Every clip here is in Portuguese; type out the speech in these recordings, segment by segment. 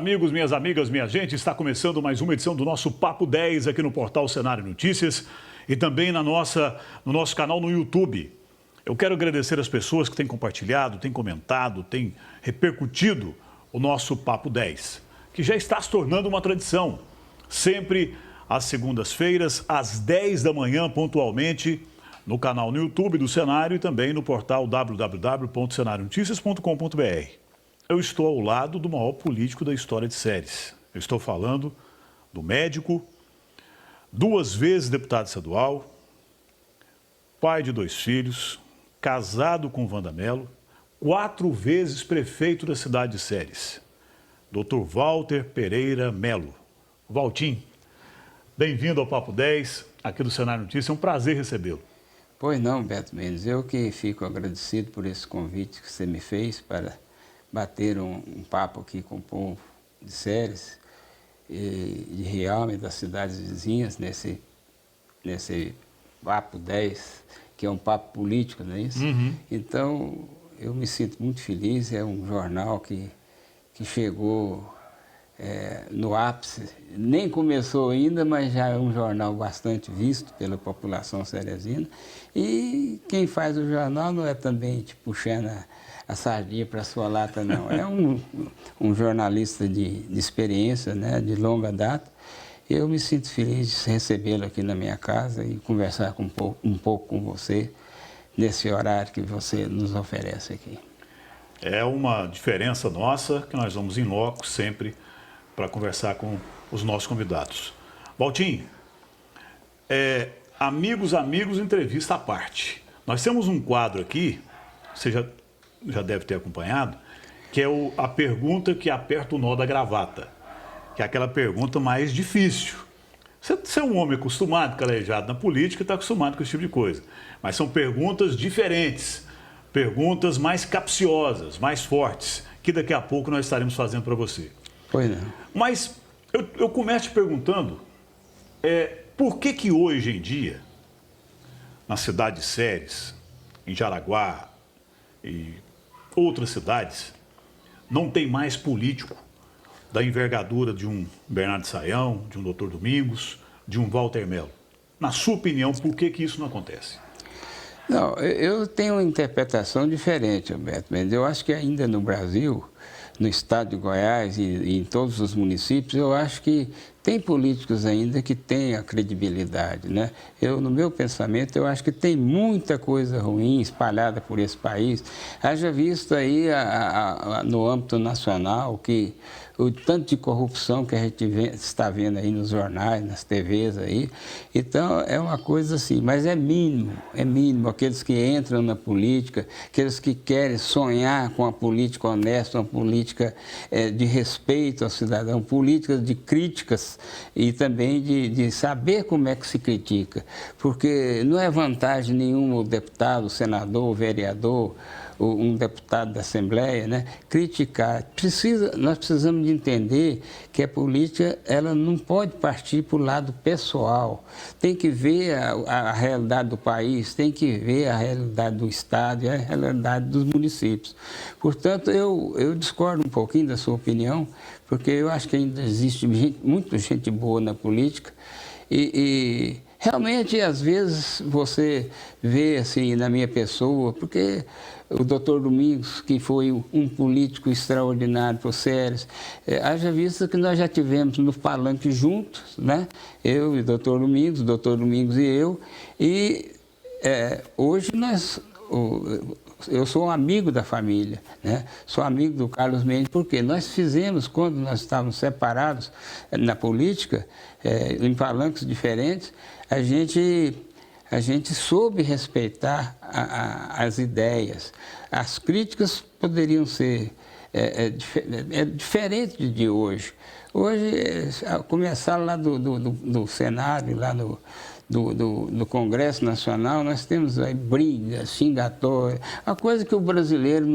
amigos, minhas amigas, minha gente, está começando mais uma edição do nosso Papo 10 aqui no portal Cenário Notícias e também no nosso canal no YouTube. Eu quero agradecer as pessoas que têm compartilhado, têm comentado, têm repercutido o nosso Papo 10, que já está se tornando uma tradição. Sempre às segundas-feiras, às 10 da manhã, pontualmente, no canal no YouTube do Cenário e também no portal www.cenarionoticias.com.br. Eu estou ao lado do maior político da história de séries. Eu estou falando do médico, 2 vezes deputado estadual, pai de 2 filhos, casado com Wanda Mello, 4 vezes prefeito da cidade de Séries, Dr. Walter Pereira Mello. Valtim, bem-vindo ao Papo 10, aqui do Cenário Notícias. É um prazer recebê-lo. Pois não, Beto Mendes. Eu que fico agradecido por esse convite que você me fez para bater um papo aqui com o povo de Séries e de Rialma e das cidades vizinhas nesse Papo 10, que é um papo político, não é isso? Uhum. Então, eu me sinto muito feliz. É um jornal que chegou no ápice, nem começou ainda, mas já é um jornal bastante visto pela população ceresina. E quem faz o jornal não é também puxando a sardinha para a sua lata, não. É um jornalista de experiência, né, de longa data. Eu me sinto feliz de recebê-lo aqui na minha casa e conversar um pouco com você nesse horário que você nos oferece aqui. É uma diferença nossa que nós vamos em loco sempre para conversar com os nossos convidados. Valtim, amigos, entrevista à parte. Nós temos um quadro aqui, você já deve ter acompanhado, que é a pergunta que aperta o nó da gravata, que é aquela pergunta mais difícil. Você é um homem acostumado, calejado na política, está acostumado com esse tipo de coisa. Mas são perguntas diferentes, perguntas mais capciosas, mais fortes, que daqui a pouco nós estaremos fazendo para você. Pois não. Mas eu começo te perguntando, por que hoje em dia, na cidade de Séries, em Jaraguá e outras cidades, não tem mais político da envergadura de um Bernardo Sayão, de um Dr. Domingos, de um Walter Mello? Na sua opinião, por que isso não acontece? Não, eu tenho uma interpretação diferente, Alberto Mendes. Eu acho que ainda no Brasil, no estado de Goiás e em todos os municípios, eu acho que tem políticos ainda que têm a credibilidade, né? No meu pensamento, eu acho que tem muita coisa ruim espalhada por esse país. Haja visto aí no âmbito nacional que o tanto de corrupção que a gente está vendo aí nos jornais, nas TVs aí. Então, é uma coisa assim, mas é mínimo aqueles que entram na política, aqueles que querem sonhar com a política honesta, uma política de respeito ao cidadão, políticas de críticas e também de saber como é que se critica, porque não é vantagem nenhuma o deputado, o senador, o vereador, um deputado da Assembleia, né, criticar. Nós precisamos de entender que a política ela não pode partir para o lado pessoal. Tem que ver a realidade do país, tem que ver a realidade do Estado e a realidade dos municípios. Portanto, eu discordo um pouquinho da sua opinião, porque eu acho que ainda existe muita gente boa na política e realmente, às vezes, você vê assim na minha pessoa, porque o Dr. Domingos, que foi um político extraordinário por Séries, haja visto que nós já tivemos no palanque juntos, né? Eu e o Dr. Domingos e eu, e hoje eu sou um amigo da família, né? Sou amigo do Carlos Mendes, porque nós fizemos, quando nós estávamos separados na política, em palanques diferentes, a gente soube respeitar as ideias. As críticas poderiam ser diferentes de hoje. Hoje, começar lá do Senado, lá do Congresso Nacional, nós temos aí brigas, xingatórias, a coisa que o brasileiro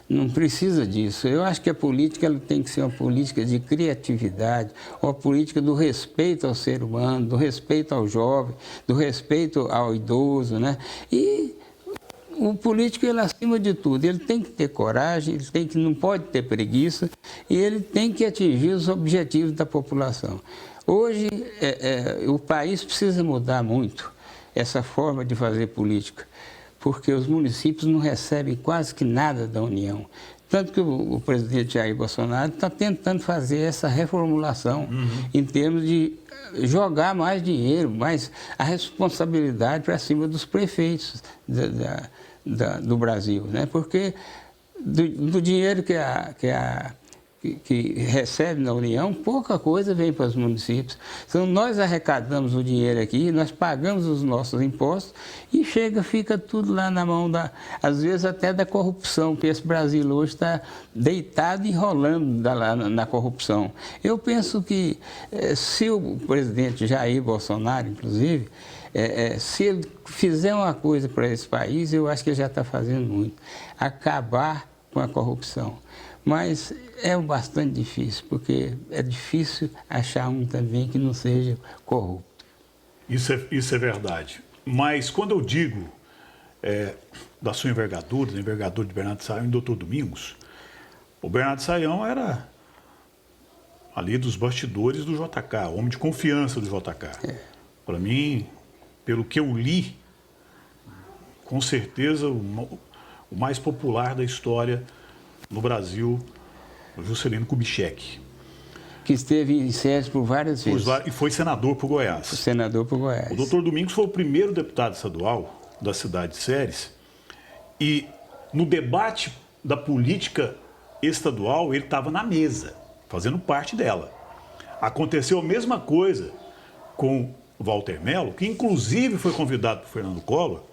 não precisa disso. Eu acho que a política ela tem que ser uma política de criatividade, uma política do respeito ao ser humano, do respeito ao jovem, do respeito ao idoso, né? E o político, ele, acima de tudo, ele tem que ter coragem, não pode ter preguiça e ele tem que atingir os objetivos da população. Hoje, o país precisa mudar muito essa forma de fazer política, porque os municípios não recebem quase que nada da União. Tanto que o presidente Jair Bolsonaro está tentando fazer essa reformulação em termos de jogar mais dinheiro, mais a responsabilidade para cima dos prefeitos do Brasil, né? Porque do dinheiro que recebe na União, pouca coisa vem para os municípios. Então, nós arrecadamos o dinheiro aqui, nós pagamos os nossos impostos e fica tudo lá na mão, às vezes até da corrupção, que esse Brasil hoje está deitado e enrolando na corrupção. Eu penso que se o presidente Jair Bolsonaro, inclusive, se ele fizer uma coisa para esse país, eu acho que ele já está fazendo muito. Acabar com a corrupção. Mas é bastante difícil, porque é difícil achar um também que não seja corrupto. Isso é verdade. Mas quando eu digo da sua envergadura, da envergadura de Bernardo Sayão e do Dr. Domingos, o Bernardo Sayão era ali dos bastidores do JK, homem de confiança do JK. Para mim, pelo que eu li, com certeza o mais popular da história no Brasil, o Juscelino Kubitschek. Que esteve em SES por várias vezes. E foi senador por Goiás. Senador por Goiás. O doutor Domingos foi o primeiro deputado estadual da cidade de Séries e no debate da política estadual ele estava na mesa, fazendo parte dela. Aconteceu a mesma coisa com o Walter Mello, que inclusive foi convidado por Fernando Collor.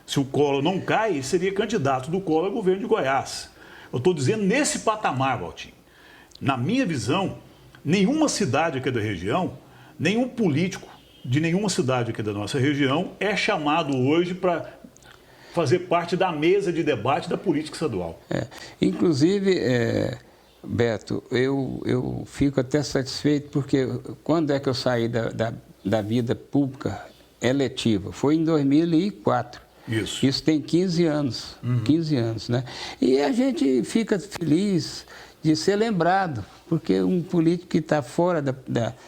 Se o Collor não cai, ele seria candidato do Collor ao governo de Goiás. Eu estou dizendo nesse patamar, Valtinho. Na minha visão, nenhuma cidade aqui da região, nenhum político de nenhuma cidade aqui da nossa região é chamado hoje para fazer parte da mesa de debate da política estadual. Inclusive, Beto, eu fico até satisfeito porque quando é que eu saí da vida pública eletiva? Foi em 2004. Isso tem 15 anos, 15 anos, né? E a gente fica feliz de ser lembrado, porque um político que está fora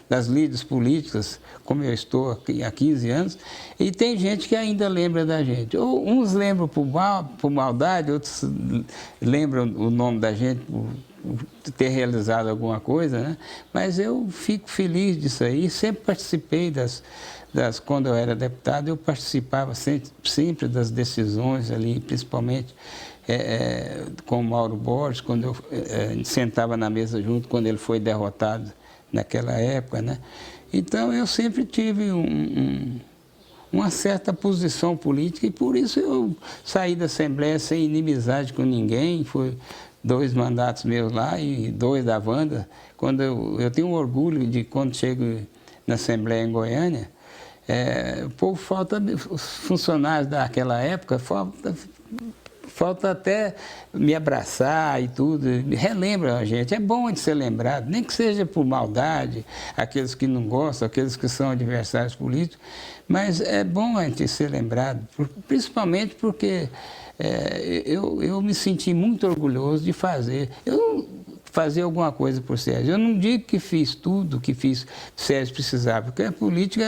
das lides políticas, como eu estou aqui há 15 anos, e tem gente que ainda lembra da gente. Ou uns lembram por maldade, outros lembram o nome da gente por ter realizado alguma coisa, né? Mas eu fico feliz disso aí, sempre participei quando eu era deputado, eu participava sempre das decisões ali, principalmente com o Mauro Borges, quando eu sentava na mesa junto, quando ele foi derrotado naquela época, né? Então, eu sempre tive uma certa posição política e por isso eu saí da Assembleia sem inimizade com ninguém, foi 2 mandatos meus lá e 2 da Wanda. Quando eu tenho orgulho de quando chego na Assembleia em Goiânia, o povo os funcionários daquela época, falta até me abraçar e tudo, relembra a gente. É bom de ser lembrado, nem que seja por maldade, aqueles que não gostam, aqueles que são adversários políticos, mas é bom a gente ser lembrado, principalmente porque eu me senti muito orgulhoso de fazer alguma coisa por Sérgio. Eu não digo que fiz tudo que Sérgio precisava, porque a política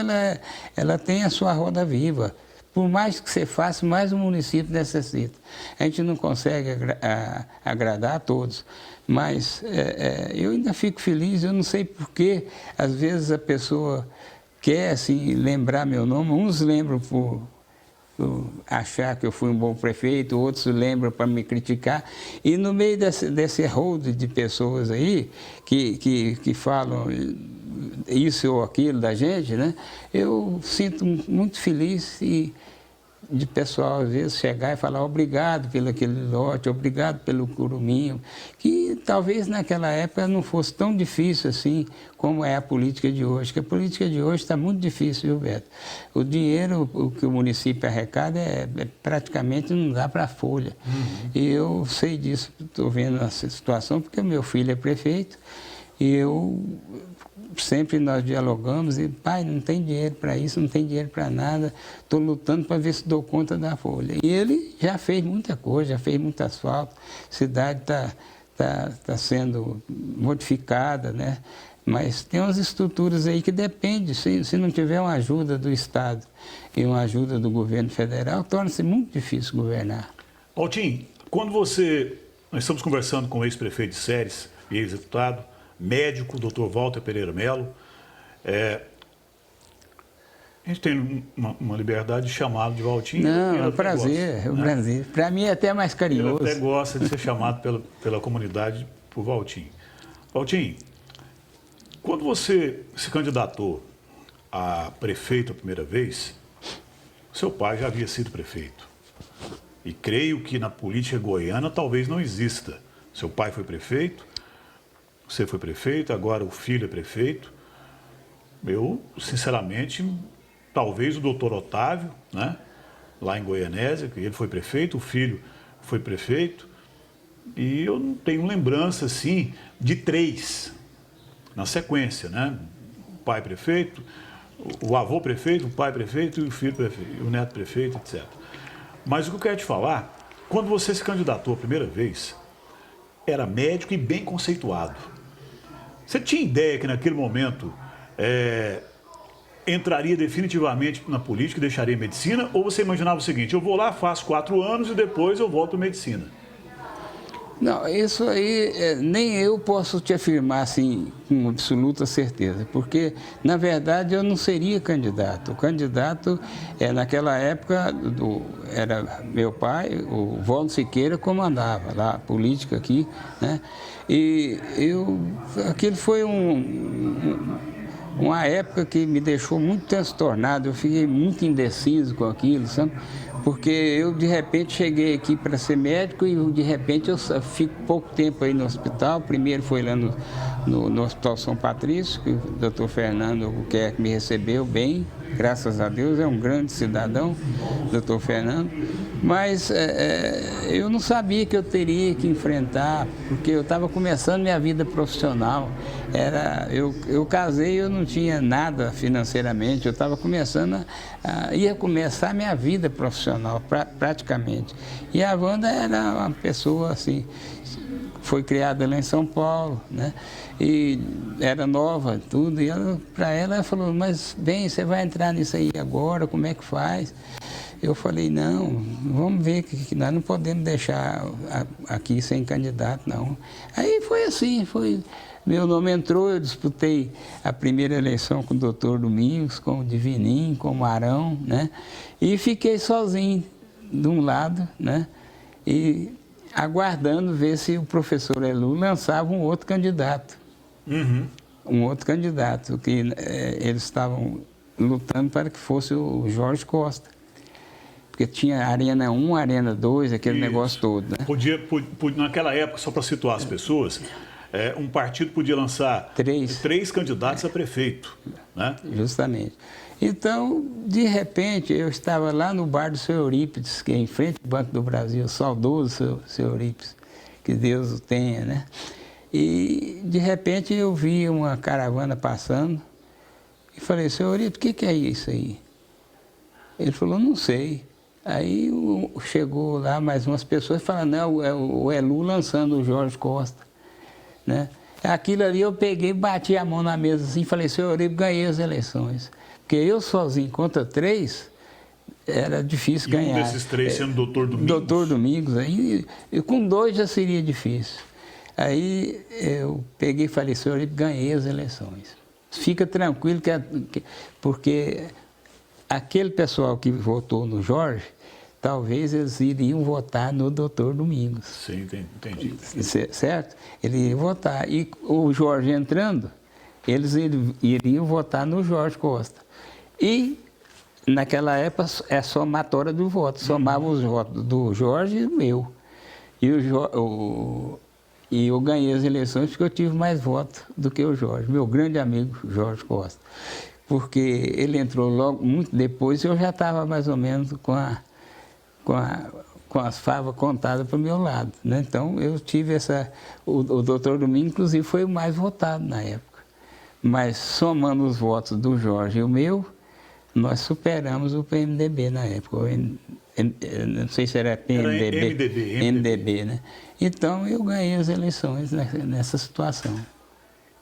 ela tem a sua roda viva. Por mais que você faça, mais o município necessita. A gente não consegue agradar a todos, mas eu ainda fico feliz, eu não sei porquê, às vezes a pessoa quer assim, lembrar meu nome, uns lembram por achar que eu fui um bom prefeito, outros lembram para me criticar, e no meio desse rol de pessoas aí que falam isso ou aquilo da gente, né? Eu sinto muito feliz de pessoal às vezes chegar e falar obrigado pelo aquele lote, obrigado pelo curuminho, que talvez naquela época não fosse tão difícil assim como é a política de hoje, que a política de hoje está muito difícil, viu, Beto? O dinheiro que o município arrecada praticamente não dá para a folha. E eu sei disso, estou vendo essa situação, porque meu filho é prefeito, E sempre nós dialogamos e, pai, não tem dinheiro para isso, não tem dinheiro para nada, estou lutando para ver se dou conta da folha. E ele já fez muita coisa, já fez muito asfalto, a cidade está sendo modificada, né? Mas tem umas estruturas aí que dependem, se não tiver uma ajuda do Estado e uma ajuda do governo federal, torna-se muito difícil governar. Valtim, nós estamos conversando com o ex-prefeito de Séries e ex-deputado, médico, Dr. Walter Pereira Melo. A gente tem uma liberdade de chamá-lo de Valtim. Não, é um prazer, prazer. Para mim é até mais carinhoso. Ele até gosta de ser chamado pela comunidade por Valtim. Valtim, quando você se candidatou a prefeito a primeira vez, seu pai já havia sido prefeito. E creio que na política goiana talvez não exista. Seu pai foi prefeito, você foi prefeito, agora o filho é prefeito. Eu, sinceramente, talvez o doutor Otávio, né, lá em Goianésia, que ele foi prefeito, o filho foi prefeito, e eu não tenho lembrança, assim, de 3 na sequência, né? O pai prefeito, o avô prefeito, o pai prefeito e o filho prefeito, o neto prefeito, etc. Mas o que eu quero te falar, quando você se candidatou a primeira vez, era médico e bem conceituado. Você tinha ideia que naquele momento entraria definitivamente na política e deixaria a medicina? Ou você imaginava o seguinte, eu vou lá, faço 4 anos e depois eu volto à medicina? Não, isso aí nem eu posso te afirmar assim com absoluta certeza, porque na verdade eu não seria candidato. O candidato naquela época era meu pai, o Waldo Siqueira, comandava lá a política aqui, né? E aquilo foi uma época que me deixou muito transtornado, eu fiquei muito indeciso com aquilo, sabe? Porque eu, de repente, cheguei aqui para ser médico e, de repente, eu fico pouco tempo aí no hospital. Primeiro foi lá no Hospital São Patrício, que o doutor Fernando Albuquerque me recebeu bem, graças a Deus, é um grande cidadão, doutor Fernando. Mas eu não sabia que eu teria que enfrentar, porque eu estava começando minha vida profissional. Eu casei e eu não tinha nada financeiramente, eu estava ia começar minha vida profissional, praticamente. E a Wanda era uma pessoa assim, foi criada lá em São Paulo, né? E era nova, tudo, e para ela falou, mas bem, você vai entrar nisso aí agora, como é que faz? Eu falei, não, vamos ver que nós não podemos deixar aqui sem candidato, não. Aí foi assim, meu nome entrou, eu disputei a primeira eleição com o doutor Domingos, com o Divininho, com o Marão, né? E fiquei sozinho de um lado, né? E aguardando ver se o professor Elu lançava um outro candidato. Uhum. Um outro candidato, que eles estavam lutando para que fosse o Jorge Costa. Porque tinha Arena 1, Arena 2, aquele negócio todo, né? Naquela época, só para situar as pessoas, um partido podia lançar 3 candidatos a prefeito, né? Justamente. Então, de repente, eu estava lá no bar do seu Eurípides, que é em frente ao Banco do Brasil, saudoso seu Eurípides, que Deus o tenha, né? E, de repente, eu vi uma caravana passando e falei, seu Eurípides, o que é isso aí? Ele falou, não sei. Aí chegou lá mais umas pessoas e falaram, não, é o Elu lançando o Jorge Costa, né? Aquilo ali eu peguei, bati a mão na mesa assim e falei, senhor Eurípides, ganhei as eleições. Porque eu sozinho contra 3, era difícil ganhar. Um desses 3 sendo o doutor Domingos? Doutor Domingos, aí com 2 já seria difícil. Aí eu peguei e falei, senhor Eurípides, ganhei as eleições. Fica tranquilo, porque aquele pessoal que votou no Jorge, talvez eles iriam votar no doutor Domingos. Sim, entendi. Certo? Ele ia votar. E o Jorge entrando, eles iriam votar no Jorge Costa. E, naquela época, é somatória do voto. Somava os votos do Jorge e o meu. E eu ganhei as eleições porque eu tive mais votos do que o Jorge, meu grande amigo Jorge Costa. Porque ele entrou logo, muito depois, e eu já estava mais ou menos com com as favas contadas para o meu lado, né? Então, eu tive essa... O doutor Domingos, inclusive, foi o mais votado na época. Mas, somando os votos do Jorge e o meu, nós superamos o PMDB na época. Não sei se era PMDB. Era MDB, né? Então, eu ganhei as eleições nessa situação.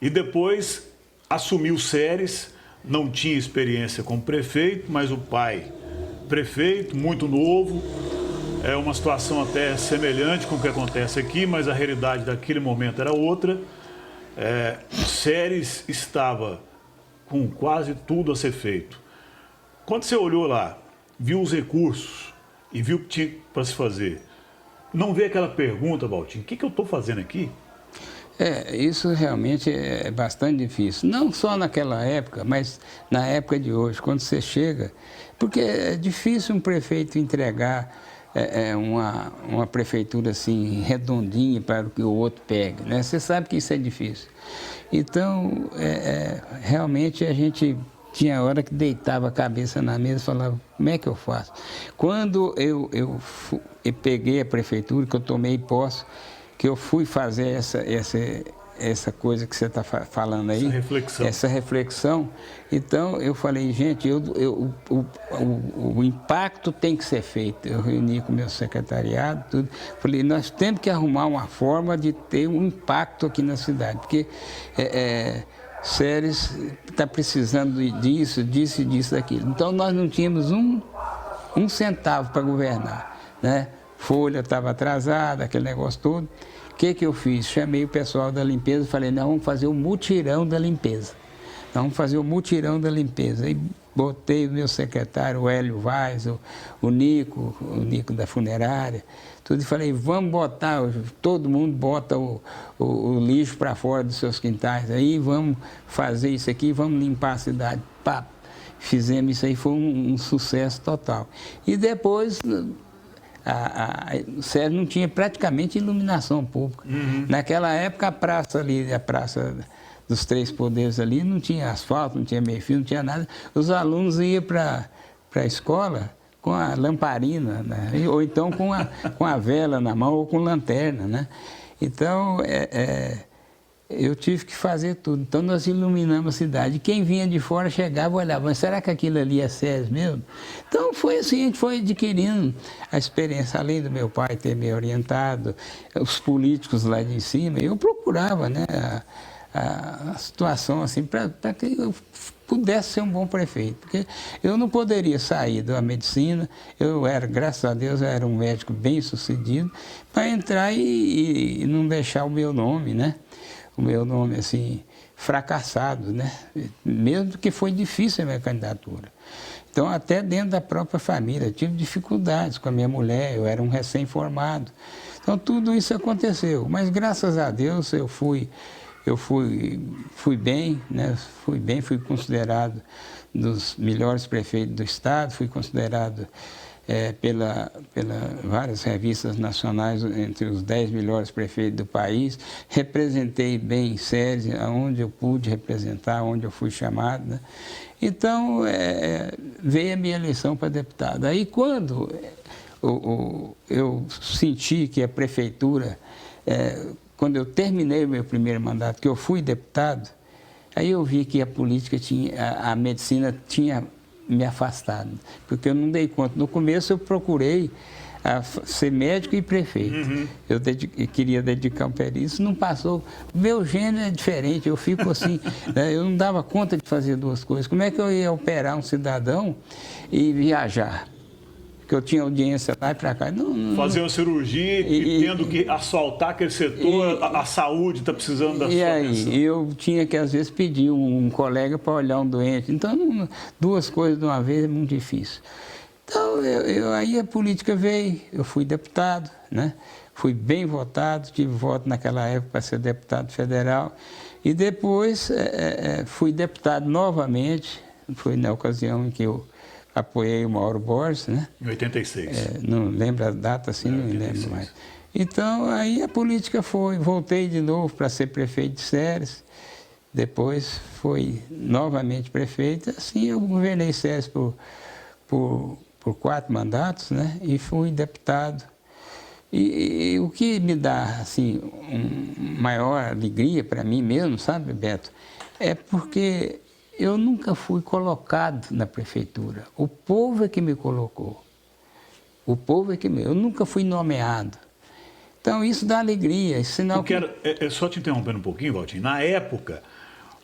E depois assumiu Ceres, não tinha experiência como prefeito, mas o pai, prefeito, muito novo. É uma situação até semelhante com o que acontece aqui, mas a realidade daquele momento era outra. Ceres estava com quase tudo a ser feito. Quando você olhou lá, viu os recursos e viu o que tinha para se fazer, não vê aquela pergunta, Valtinho, o que eu estou fazendo aqui? Isso realmente é bastante difícil. Não só naquela época, mas na época de hoje, quando você chega... Porque é difícil um prefeito entregar uma prefeitura assim, redondinha para que o outro pegue, né? Você sabe que isso é difícil. Então, realmente a gente tinha hora que deitava a cabeça na mesa e falava, como é que eu faço? Quando eu peguei a prefeitura, que eu tomei posse, que eu fui fazer essa coisa que você está falando aí, essa reflexão, então eu falei, gente, o impacto tem que ser feito. Eu reuni com o meu secretariado, tudo, falei, nós temos que arrumar uma forma de ter um impacto aqui na cidade, porque Ceres está precisando disso, daquilo. Então nós não tínhamos um centavo para governar, né? Folha estava atrasada, aquele negócio todo. O que eu fiz? Chamei o pessoal da limpeza e falei, nós vamos fazer o mutirão da limpeza. Nós vamos fazer o mutirão da limpeza. E botei o meu secretário, o Hélio Vaz, o Nico da funerária, tudo, e falei, vamos botar, todo mundo bota o lixo para fora dos seus quintais, aí vamos fazer isso aqui, vamos limpar a cidade. Pá, fizemos isso aí, foi um sucesso total. E depois... O Ceres não tinha praticamente iluminação pública. Uhum. Naquela época, a praça dos Três Poderes ali, não tinha asfalto, não tinha meio-fio, não tinha nada. Os alunos iam para a escola com a lamparina, né? Ou então com a vela na mão ou com lanterna, né? Então, eu tive que fazer tudo. Então, nós iluminamos a cidade. Quem vinha de fora chegava e olhava, mas será que aquilo ali é Ceres mesmo? Então, foi assim, a gente foi adquirindo a experiência. Além do meu pai ter me orientado, os políticos lá de cima, eu procurava, né, a situação assim, para que eu pudesse ser um bom prefeito. Porque eu não poderia sair da medicina, graças a Deus, eu era um médico bem sucedido, para entrar e não deixar o meu nome, né? O meu nome, assim, fracassado, né? Mesmo que foi difícil a minha candidatura. Então, até dentro da própria família, eu tive dificuldades com a minha mulher, eu era um recém-formado. Então, tudo isso aconteceu. Mas, graças a Deus, eu fui bem, né? Fui considerado dos melhores prefeitos do estado, fui considerado pela várias revistas nacionais entre os 10 melhores prefeitos do país, representei bem Ceres, onde eu pude representar, onde eu fui chamado, né? Então, veio a minha eleição para deputado. Aí, quando eu senti que a prefeitura, quando eu terminei o meu primeiro mandato, que eu fui deputado, aí eu vi que a política a medicina tinha me afastado, porque eu não dei conta. No começo eu procurei ser médico e prefeito. Uhum. Eu queria dedicar um período, isso não passou. Meu gênero é diferente, eu fico assim, né, eu não dava conta de fazer duas coisas. Como é que eu ia operar um cidadão e viajar? Que eu tinha audiência lá e para cá. Fazer uma cirurgia e tendo que asfaltar aquele setor, a saúde está precisando da sua atenção. E aí, eu tinha que, às vezes, pedir um colega para olhar um doente. Então, duas coisas de uma vez é muito difícil. Então, aí a política veio, eu fui deputado, né? Fui bem votado, tive voto naquela época para ser deputado federal. E depois fui deputado novamente, foi na ocasião em que eu apoiei o Mauro Borges, né? Em 86. Não lembro a data, assim, não me lembro mais. Então, aí a política voltei de novo para ser prefeito de Ceres, depois fui novamente prefeito, assim eu governei Ceres por 4 mandatos, né? E fui deputado E o que me dá, assim, maior alegria para mim mesmo, sabe, Beto, é porque eu nunca fui colocado na prefeitura. O povo é que me colocou. O povo é que eu nunca fui nomeado. Então, isso dá alegria. Isso sinal que... Só te interrompendo um pouquinho, Valtinho. Na época,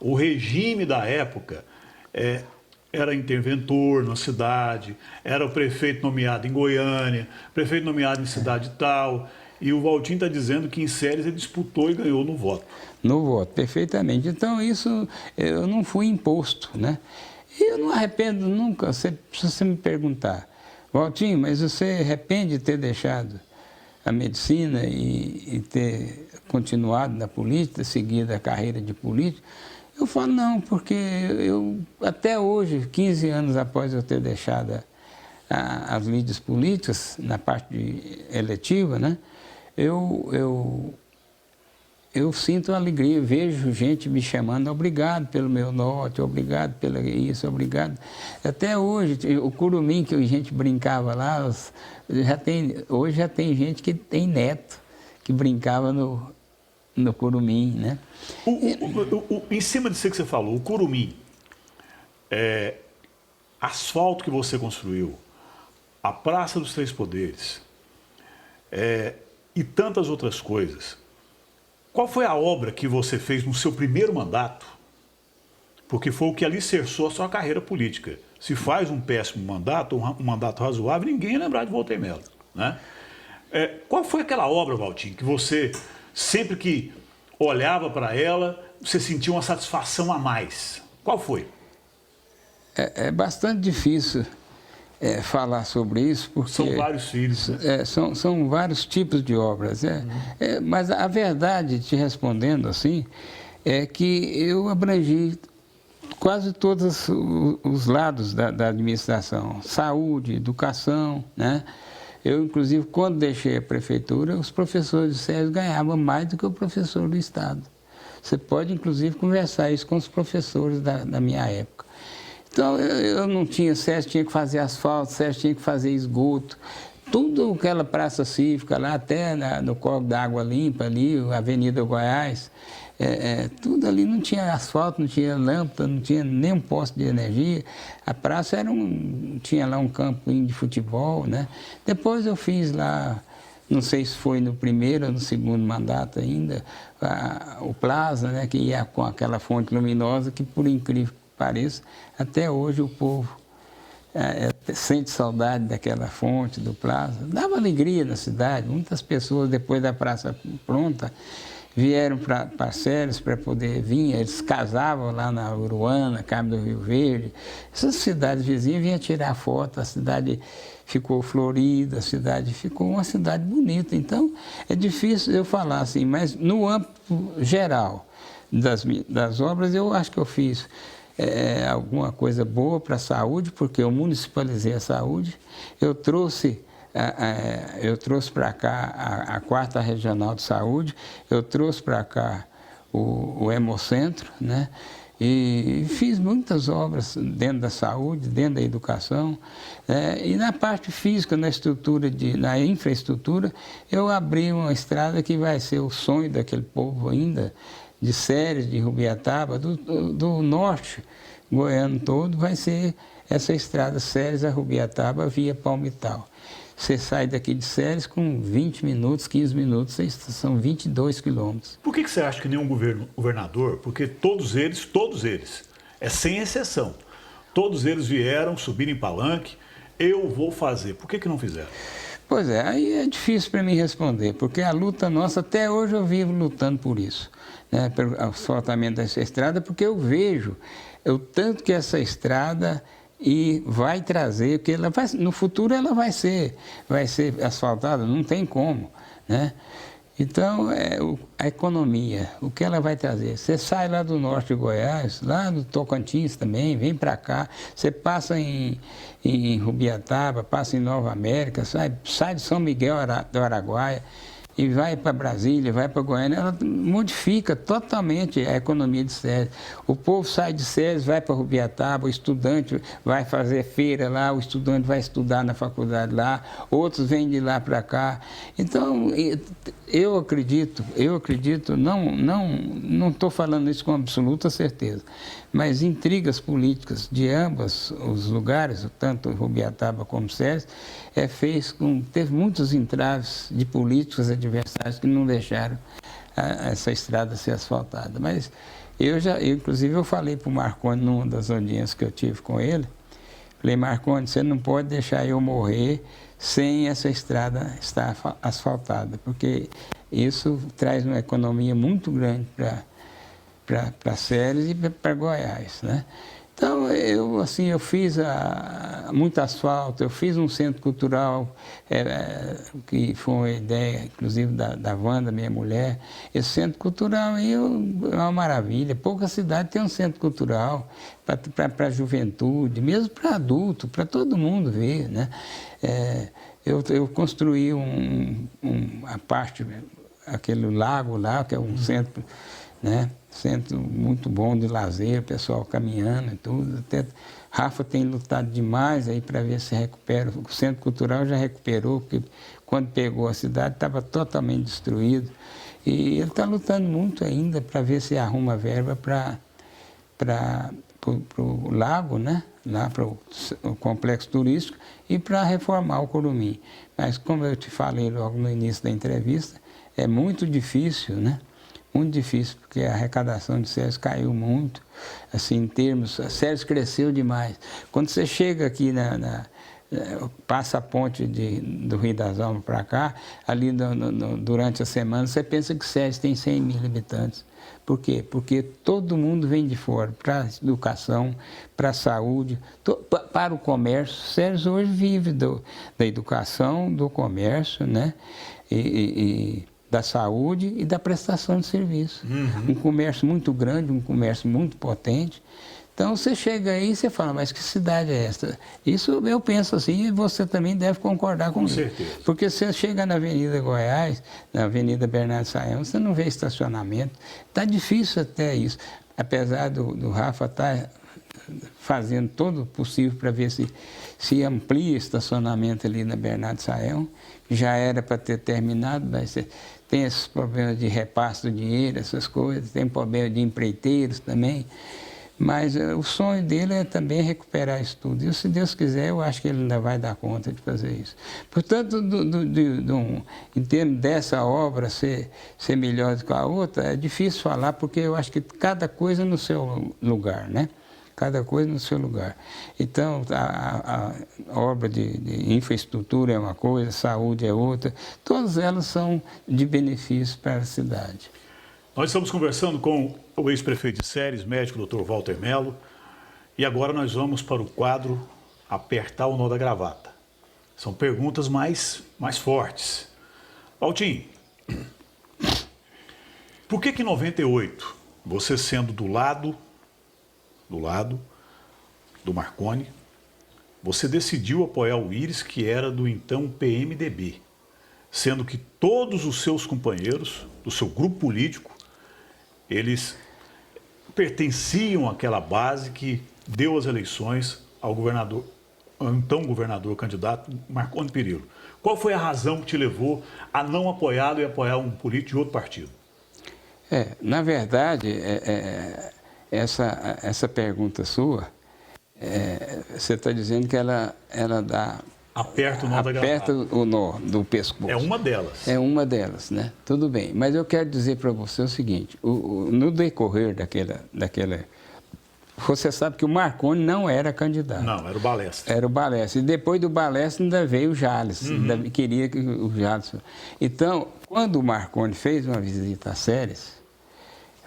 o regime da época era interventor na cidade, era o prefeito nomeado em Goiânia, prefeito nomeado em cidade tal, e o Valtinho está dizendo que em Séries ele disputou e ganhou no voto. No voto, perfeitamente. Então, isso eu não fui imposto, né? E eu não arrependo nunca, se você me perguntar, Valtinho, mas você arrepende de ter deixado a medicina e ter continuado na política, seguido a carreira de político? Eu falo, não, porque eu, até hoje, 15 anos após eu ter deixado as lides políticas, na parte eletiva, né, eu sinto alegria, vejo gente me chamando, obrigado pelo meu norte, obrigado pelo isso, obrigado. Até hoje, o curumim que a gente brincava lá, hoje já tem gente que tem neto, que brincava no curumim, né? Em cima disso que você falou, o curumim, asfalto que você construiu, a Praça dos Três Poderes e tantas outras coisas. Qual foi a obra que você fez no seu primeiro mandato? Porque foi o que alicerçou a sua carreira política. Se faz um péssimo mandato, um mandato razoável, ninguém ia lembrar de Walter Mello, né? Qual foi aquela obra, Valtinho, que você, sempre que olhava para ela, você sentia uma satisfação a mais? Qual foi? É bastante difícil falar sobre isso, porque... São vários filhos, né? São vários tipos de obras. Mas a verdade, te respondendo assim, é que eu abrangi quase todos os lados da administração. Saúde, educação, né? Eu, inclusive, quando deixei a prefeitura, os professores de Séries ganhavam mais do que o professor do Estado. Você pode, inclusive, conversar isso com os professores da minha época. Então, eu não tinha, Sérgio tinha que fazer asfalto, Sérgio tinha que fazer esgoto. Tudo aquela praça cívica lá, até no Córrego da Água Limpa, ali, a Avenida Goiás, tudo ali não tinha asfalto, não tinha lâmpada, não tinha nem um poste de energia. A praça tinha lá um campinho de futebol, né? Depois eu fiz lá, não sei se foi no primeiro ou no segundo mandato ainda, o Plaza, né, que ia com aquela fonte luminosa que, por incrível que pareça, até hoje o povo sente saudade daquela fonte, do Plaza. Dava alegria na cidade. Muitas pessoas, depois da praça pronta, vieram para Séries para poder vir. Eles casavam lá na Uruana, Cabo do Rio Verde. Essas cidades vizinhas vinham tirar foto. A cidade ficou florida, a cidade ficou uma cidade bonita. Então, é difícil eu falar assim, mas no âmbito geral das obras, eu acho que eu fiz alguma coisa boa para a saúde, porque eu municipalizei a saúde. Eu trouxe para cá a 4ª Regional de Saúde, eu trouxe para cá o Hemocentro, né? E fiz muitas obras dentro da saúde, dentro da educação, e na parte física, na infraestrutura, eu abri uma estrada que vai ser o sonho daquele povo ainda, de Séries, de Rubiataba, do norte goiano todo, vai ser essa estrada Séries a Rubiataba via Palmital. Você sai daqui de Séries com 20 minutos, 15 minutos, são 22 quilômetros. Por que você acha que nenhum governador, porque todos eles, sem exceção, todos eles vieram, subiram em palanque, eu vou fazer. Por que não fizeram? Pois aí é difícil para mim responder, porque a luta nossa, até hoje eu vivo lutando por isso, né, pelo asfaltamento dessa estrada, porque eu vejo o tanto que essa estrada vai trazer, porque no futuro ela vai ser asfaltada, não tem como, né? Então, a economia, o que ela vai trazer? Você sai lá do norte de Goiás, lá do Tocantins também, vem para cá, você passa em Rubiataba, passa em Nova América, sai de São Miguel do Araguaia, e vai para Brasília, vai para Goiânia, ela modifica totalmente a economia de Séries. O povo sai de Séries, vai para Rubiataba, o estudante vai fazer feira lá, o estudante vai estudar na faculdade lá, outros vêm de lá para cá. Então, eu acredito, não estou falando isso com absoluta certeza, mas intrigas políticas de ambos os lugares, tanto Rubiataba como Séries, teve muitos entraves de políticos adversários que não deixaram essa estrada ser asfaltada. Mas inclusive eu falei para o Marconi numa das audiências que eu tive com ele, falei, Marconi, você não pode deixar eu morrer sem essa estrada estar asfaltada, porque isso traz uma economia muito grande para Séries e para Goiás, né? Então, eu fiz muito asfalto, eu fiz um centro cultural, que foi uma ideia, inclusive, da Wanda, minha mulher. Esse centro cultural aí é uma maravilha. Pouca cidade tem um centro cultural para a juventude, mesmo para adulto, para todo mundo ver, né? Eu construí a parte, aquele lago lá, que é um centro, né? Centro muito bom de lazer, pessoal caminhando e tudo. Até Rafa tem lutado demais aí para ver se recupera. O Centro Cultural já recuperou, porque quando pegou a cidade estava totalmente destruído. E ele está lutando muito ainda para ver se arruma verba para o lago, né? Lá para o complexo turístico e para reformar o Curumim. Mas como eu te falei logo no início da entrevista, é muito difícil, né? Muito difícil, porque a arrecadação de Séries caiu muito, assim, em termos, a Séries cresceu demais. Quando você chega aqui, passa a ponte do Rio das Almas para cá, ali durante a semana, você pensa que Séries tem 100 mil habitantes. Por quê? Porque todo mundo vem de fora, para a educação, para a saúde, para o comércio. Séries hoje vive da educação, do comércio, né? Da saúde e da prestação de serviço. Um comércio muito grande, um comércio muito potente. Então você chega aí e você fala, mas que cidade é essa? Isso eu penso assim e você também deve concordar comigo. Com certeza. Porque você chega na Avenida Goiás, na Avenida Bernardo Saião, você não vê estacionamento. Está difícil até isso. Apesar do Rafa estar fazendo todo o possível para ver se amplia estacionamento ali na Bernardo Saião. Já era para ter terminado, mas tem esses problemas de repasse do dinheiro, essas coisas, tem problema de empreiteiros também, mas o sonho dele é também recuperar isso tudo. E se Deus quiser, eu acho que ele ainda vai dar conta de fazer isso. Portanto, em termos dessa obra ser melhor do que a outra, é difícil falar, porque eu acho que cada coisa no seu lugar, né? Cada coisa no seu lugar. Então, a obra de infraestrutura é uma coisa, saúde é outra, todas elas são de benefício para a cidade. Nós estamos conversando com o ex-prefeito de Séries, médico Dr. Walter Mello, e agora nós vamos para o quadro Apertar o Nó da Gravata. São perguntas mais fortes. Valtinho, por que em 98, você sendo do lado do Marconi, você decidiu apoiar o Íris, que era do então PMDB, sendo que todos os seus companheiros do seu grupo político, eles pertenciam àquela base que deu as eleições ao então governador candidato Marconi Perillo. Qual foi a razão que te levou a não apoiá-lo e apoiar um político de outro partido? Na verdade, essa pergunta sua, você está dizendo que ela dá... Aperta o nó da gravata. Aperta o nó do pescoço. É uma delas. É uma delas, né? Tudo bem. Mas eu quero dizer para você o seguinte, no decorrer daquela... Você sabe que o Marconi não era candidato. Não, era o Balestre. Era o Balestre. E depois do Balestre ainda veio o Jales. Ainda queria que o Jales... Então, quando o Marconi fez uma visita a Séries,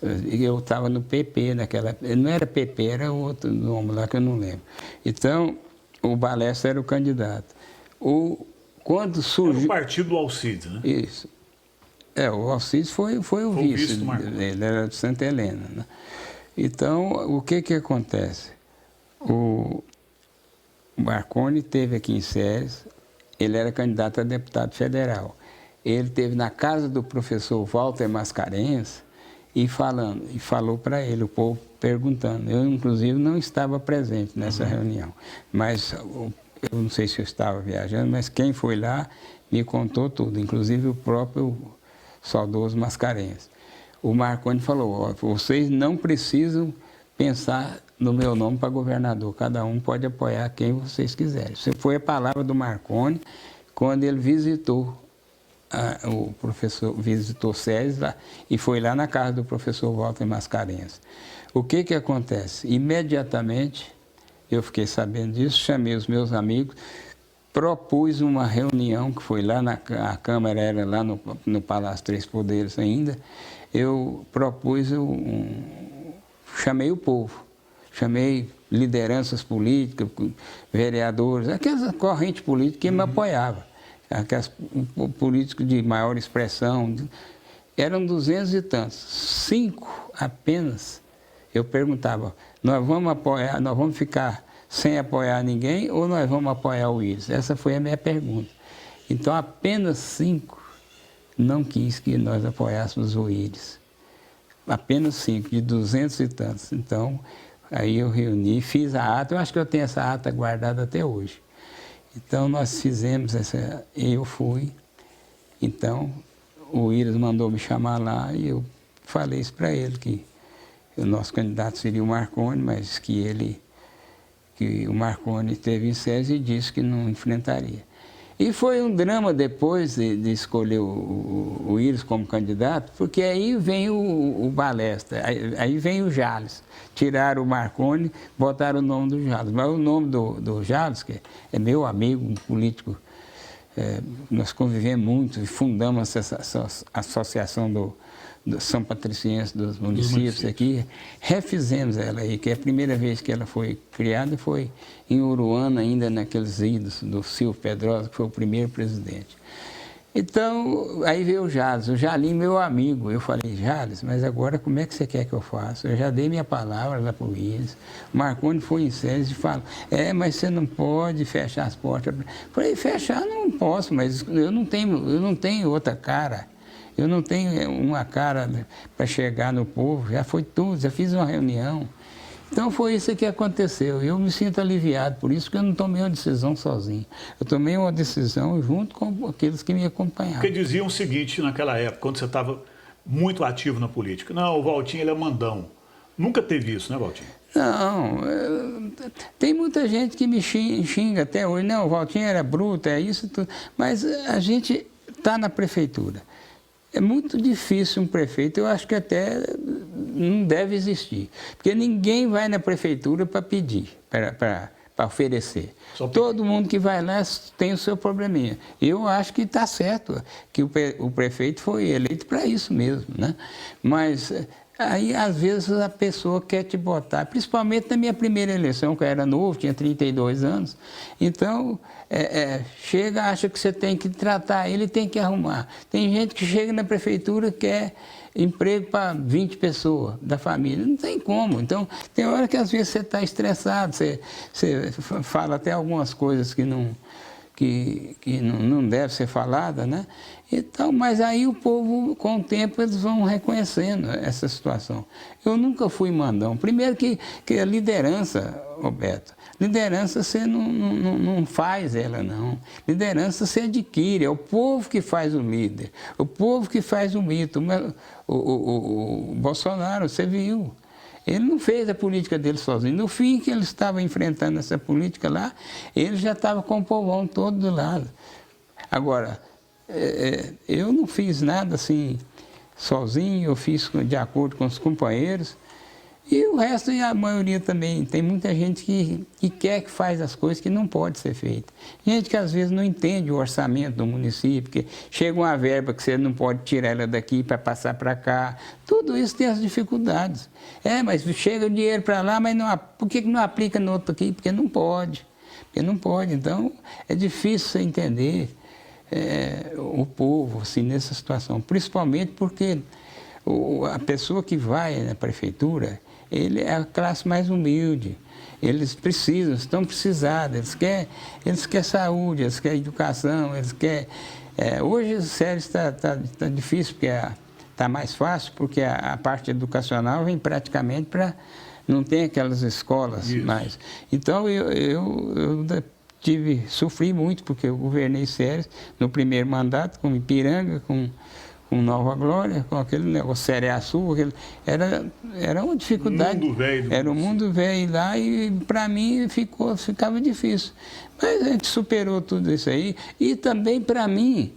eu estava no PP naquela... Não era PP, era outro nome lá que eu não lembro. Então, o Balestre era o candidato. Quando surgiu... Era o partido do Alcides, né? Isso. O Alcides foi o vice dele, ele era de Santa Helena, né? Então, o que acontece? O Marconi esteve aqui em Séries, ele era candidato a deputado federal. ele esteve na casa do professor Walter Mascarenhas e falou para ele, o povo perguntando. Eu, inclusive, não estava presente nessa reunião, mas eu não sei se eu estava viajando, mas quem foi lá me contou tudo, inclusive o próprio saudoso Mascarenhas. O Marconi falou, ó, vocês não precisam pensar no meu nome para governador, cada um pode apoiar quem vocês quiserem. Isso foi a palavra do Marconi quando ele visitou o professor, visitou Séries lá, e foi lá na casa do professor Walter Mascarenhas. O que acontece? Imediatamente, eu fiquei sabendo disso, chamei os meus amigos, propus uma reunião, que foi lá a Câmara era lá no Palácio Três Poderes ainda, eu propus, chamei o povo, chamei lideranças políticas, vereadores, aquelas correntes políticas que me apoiavam, aqueles políticos de maior expressão, eram 200 e tantos, 5 apenas, eu perguntava, nós vamos apoiar, nós vamos ficar sem apoiar ninguém ou nós vamos apoiar o Íris? Essa foi a minha pergunta. Então, apenas 5 não quis que nós apoiássemos o Íris. Apenas 5, de 200 e tantos. Então, aí eu reuni, fiz a ata, eu acho que eu tenho essa ata guardada até hoje. Então, nós fizemos essa, eu fui, então, o Íris mandou me chamar lá e eu falei isso para ele, que o nosso candidato seria o Marconi, mas que o Marconi esteve em Séries e disse que não enfrentaria. E foi um drama depois de escolher o Íris como candidato, porque aí vem o Balestra, aí vem o Jales. Tiraram o Marconi, botaram o nome do Jales. Mas o nome do Jales, que é meu amigo, um político, nós convivemos muito e fundamos essa associação do São Patriciense dos municípios aqui, refizemos ela aí, que é a primeira vez que ela foi criada foi em Uruana, ainda naqueles idos do Silvio Pedrosa, que foi o primeiro presidente. Então, aí veio o Jales, o Jalim, meu amigo. Eu falei, Jales, mas agora como é que você quer que eu faça? Eu já dei minha palavra lá para o Íris. O Marconi foi em Séries e falou, mas você não pode fechar as portas. Eu falei, fechar não posso, mas eu não tenho outra cara. Eu não tenho uma cara para chegar no povo, já foi tudo, já fiz uma reunião. Então foi isso que aconteceu. Eu me sinto aliviado, por isso que eu não tomei uma decisão sozinho. Eu tomei uma decisão junto com aqueles que me acompanhavam. Porque diziam o seguinte naquela época, quando você estava muito ativo na política. Não, o Valtinho ele é mandão. Nunca teve isso, né, Valtinho? Não, tem muita gente que me xinga até hoje. Não, o Valtinho era bruto, é isso tudo. Mas a gente está na prefeitura. É muito difícil um prefeito, eu acho que até não deve existir. Porque ninguém vai na prefeitura para pedir, para oferecer. Todo mundo que vai lá tem o seu probleminha. Eu acho que está certo, que o prefeito foi eleito para isso mesmo, né? Mas aí, às vezes, a pessoa quer te botar, principalmente na minha primeira eleição, que eu era novo, tinha 32 anos. Então, chega, acha que você tem que tratar ele, tem que arrumar. Tem gente que chega na prefeitura e quer emprego para 20 pessoas da família. Não tem como. Então, tem hora que, às vezes, você está estressado, você fala até algumas coisas que não deve ser falada, né? Então, mas aí o povo, com o tempo, eles vão reconhecendo essa situação. Eu nunca fui mandão. Primeiro que a liderança, Roberto, liderança você não faz ela, não. Liderança você adquire, é o povo que faz o líder, o povo que faz o mito. O Bolsonaro, você viu, ele não fez a política dele sozinho. No fim que ele estava enfrentando essa política lá, ele já estava com o povão todo do lado. Agora, eu não fiz nada assim sozinho, eu fiz de acordo com os companheiros. E o resto, e a maioria também. Tem muita gente que quer que faz as coisas que não pode ser feita. Gente que às vezes não entende o orçamento do município, que chega uma verba que você não pode tirar ela daqui para passar para cá. Tudo isso tem as dificuldades. Mas chega o dinheiro para lá, mas por que não aplica no outro aqui? Porque não pode. Porque não pode. Então, é difícil você entender o povo assim, nessa situação. Principalmente porque a pessoa que vai na prefeitura, ele é a classe mais humilde. Eles precisam, estão precisados, eles querem saúde, eles querem educação, eles querem Hoje o Séries está difícil, porque está mais fácil, porque a parte educacional vem praticamente para... Não tem aquelas escolas mais. Então, eu sofri muito, porque eu governei Séries no primeiro mandato, com Ipiranga, com Nova Glória, com aquele negócio, Cereaçu, era uma dificuldade. Mundo velho. Era um mundo velho lá e, para mim, ficava difícil. Mas a gente superou tudo isso aí. E também, para mim,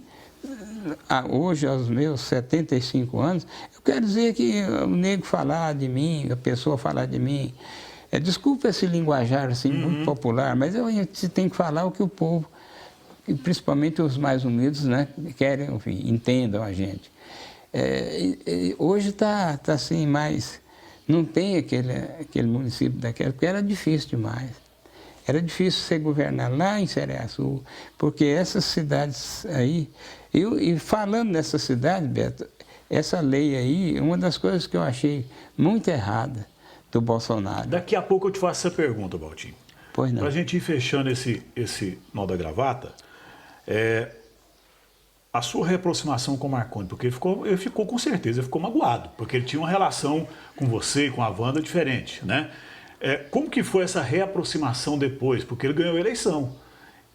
hoje, aos meus 75 anos, eu quero dizer que o nego falar de mim, a pessoa falar de mim, desculpa esse linguajar assim, muito popular, mas a gente tem que falar o que o povo, principalmente os mais humildes, né, querem ouvir, entendam a gente. Hoje está assim, mais... Não tem aquele município daquela, porque era difícil demais. Era difícil você governar lá em Cereaçu, porque essas cidades aí... E falando nessa cidade, Beto, essa lei aí, uma das coisas que eu achei muito errada do Bolsonaro. Daqui a pouco eu te faço essa pergunta, Valtinho. Pois não. Para a gente ir fechando esse nó da gravata, a sua reaproximação com o Marconi, porque ele ficou com certeza, ele ficou magoado, porque ele tinha uma relação com você, com a Wanda, diferente, né? Como que foi essa reaproximação depois? Porque ele ganhou a eleição.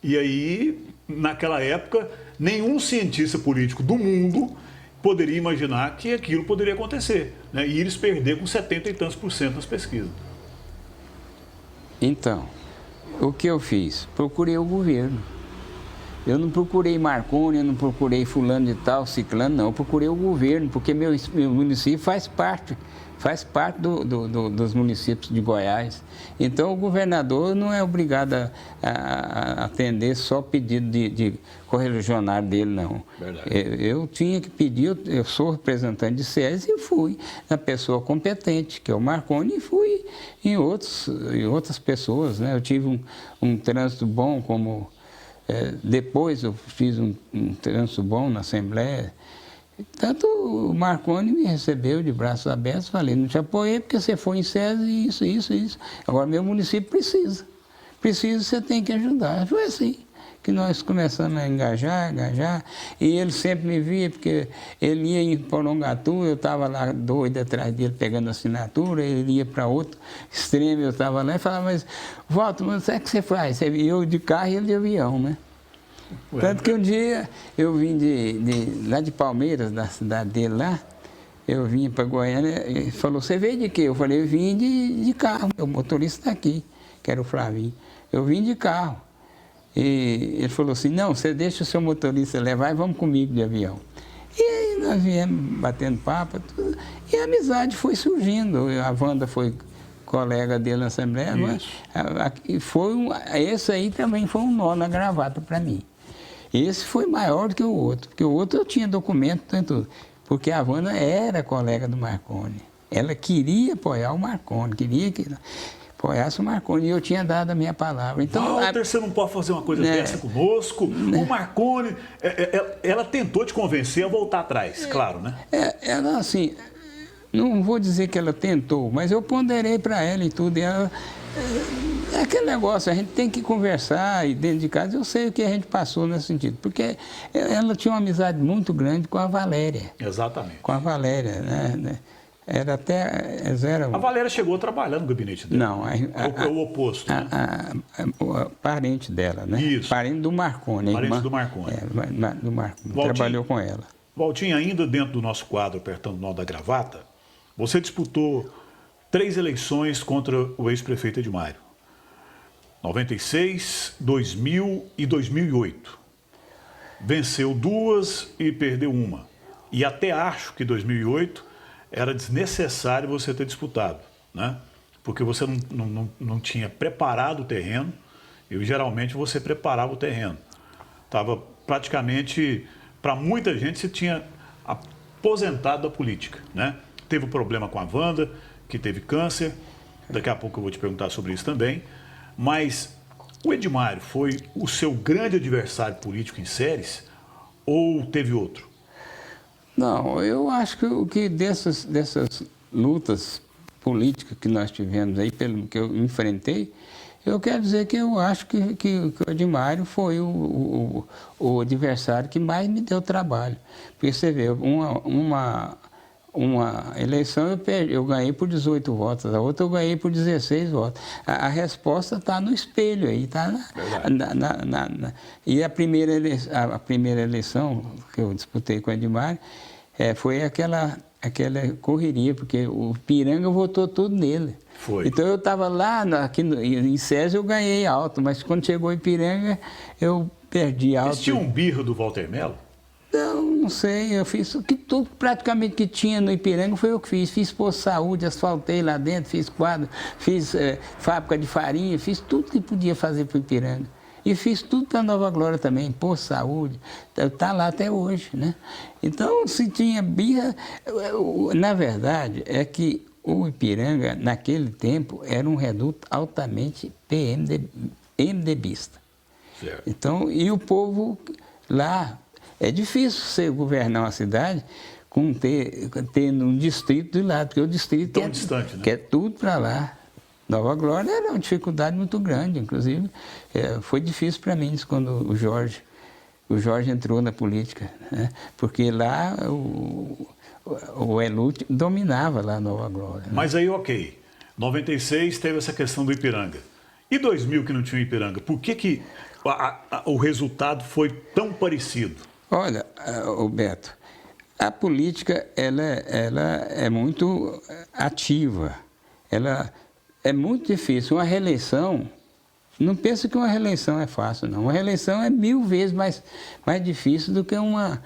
E aí, naquela época, nenhum cientista político do mundo poderia imaginar que aquilo poderia acontecer, né? E eles perderam com 70 e tantos % nas pesquisas. Então, o que eu fiz? Procurei o governo. Eu não procurei Marconi, eu não procurei fulano de tal, ciclano, não. Eu procurei o governo, porque meu município faz parte dos municípios de Goiás. Então, o governador não é obrigado a atender só pedido de correligionário dele, não. Eu tinha que pedir, eu sou representante de Séries e fui na pessoa competente, que é o Marconi, e fui em outras pessoas, né? Eu tive um trânsito bom, como... depois eu fiz um trânsito bom na Assembleia. Tanto o Marconi me recebeu de braços abertos, falei, não te apoiei porque você foi em SESI, isso. Agora meu município precisa, você tem que ajudar. Foi assim que nós começamos a engajar, e ele sempre me via, porque ele ia em Porongatu, eu estava lá doido atrás dele pegando assinatura, ele ia para outro extremo, eu estava lá e falava, mas Walter, mas o que você faz? Eu de carro e ele de avião, né? Tanto que um dia eu vim lá de Palmeiras, da cidade dele lá, eu vim para Goiânia, ele falou, você veio de quê? Eu falei, eu vim de carro, o motorista está aqui, que era o Flavinho. Eu vim de carro. E ele falou assim, não, você deixa o seu motorista levar e vamos comigo de avião. E aí nós viemos batendo papo, tudo, e a amizade foi surgindo. A Wanda foi colega dele na Assembleia, esse aí também foi um nó na gravata para mim. Esse foi maior do que o outro, porque o outro eu tinha documento, tanto, porque a Wanda era colega do Marconi. Ela queria apoiar o Marconi, queria que apoiasse o Marconi, e eu tinha dado a minha palavra. Então, Walter, você não pode fazer uma coisa dessa conosco. O Marconi, ela tentou te convencer a voltar atrás, claro, né? Ela, assim, não vou dizer que ela tentou, mas eu ponderei para ela e tudo, e ela... É aquele negócio, a gente tem que conversar, e dentro de casa eu sei o que a gente passou nesse sentido, porque ela tinha uma amizade muito grande com a Valéria. Exatamente. Com a Valéria, né? Era até... A Valéria chegou a trabalhar no gabinete dela. Não. O oposto, né? A parente dela, né? Isso. Parente do Marconi. Parente do Marconi. Do Marconi. Valtinho, trabalhou com ela. Valtinho, ainda dentro do nosso quadro Apertando o Nó da Gravata, você disputou 3 eleições contra o ex-prefeito Edmário. 96, 2000 e 2008. Venceu 2 e perdeu 1. E até acho que 2008 era desnecessário você ter disputado, né? Porque você não tinha preparado o terreno, e geralmente você preparava o terreno. Estava praticamente, para muita gente, se tinha aposentado da política, né? Teve um problema com a Wanda, que teve câncer, daqui a pouco eu vou te perguntar sobre isso também, mas o Edmário foi o seu grande adversário político em Séries ou teve outro? Não, eu acho que dessas lutas políticas que nós tivemos aí, pelo que eu enfrentei, Eu quero dizer que eu acho que o Edmário foi o adversário que mais me deu trabalho. Porque você vê, uma eleição eu ganhei por 18 votos, a outra eu ganhei por 16 votos. A resposta está no espelho aí, está E a primeira eleição que eu disputei com o Edmário foi aquela correria, porque o Ipiranga votou tudo nele. Foi. Então eu estava lá, aqui em César eu ganhei alto, mas quando chegou Ipiranga eu perdi alto. Eles tinham um birro do Walter Mello? Não sei, eu fiz tudo praticamente que tinha no Ipiranga foi eu que fiz. Fiz posto de saúde, asfaltei lá dentro, fiz quadro, fiz fábrica de farinha, fiz tudo que podia fazer para o Ipiranga. E fiz tudo para Nova Glória também, posto de saúde, está lá até hoje, né? Então, se tinha birra, na verdade, é que o Ipiranga, naquele tempo, era um reduto altamente MDBista. Certo. Então, e o povo lá, é difícil você governar uma cidade com tendo um distrito de lado, porque o distrito tão distante, né? Quer tudo para lá. Nova Glória era uma dificuldade muito grande, inclusive foi difícil para mim quando o Jorge entrou na política, né? Porque lá o Elu dominava lá Nova Glória. Né? Mas aí, ok, 96 teve essa questão do Ipiranga. E 2000 que não tinha Ipiranga, por que o resultado foi tão parecido? Olha, Beto, a política ela é muito ativa, ela é muito difícil. Uma reeleição, não pensa que uma reeleição é fácil, não. Uma reeleição é 1000 vezes mais difícil do que uma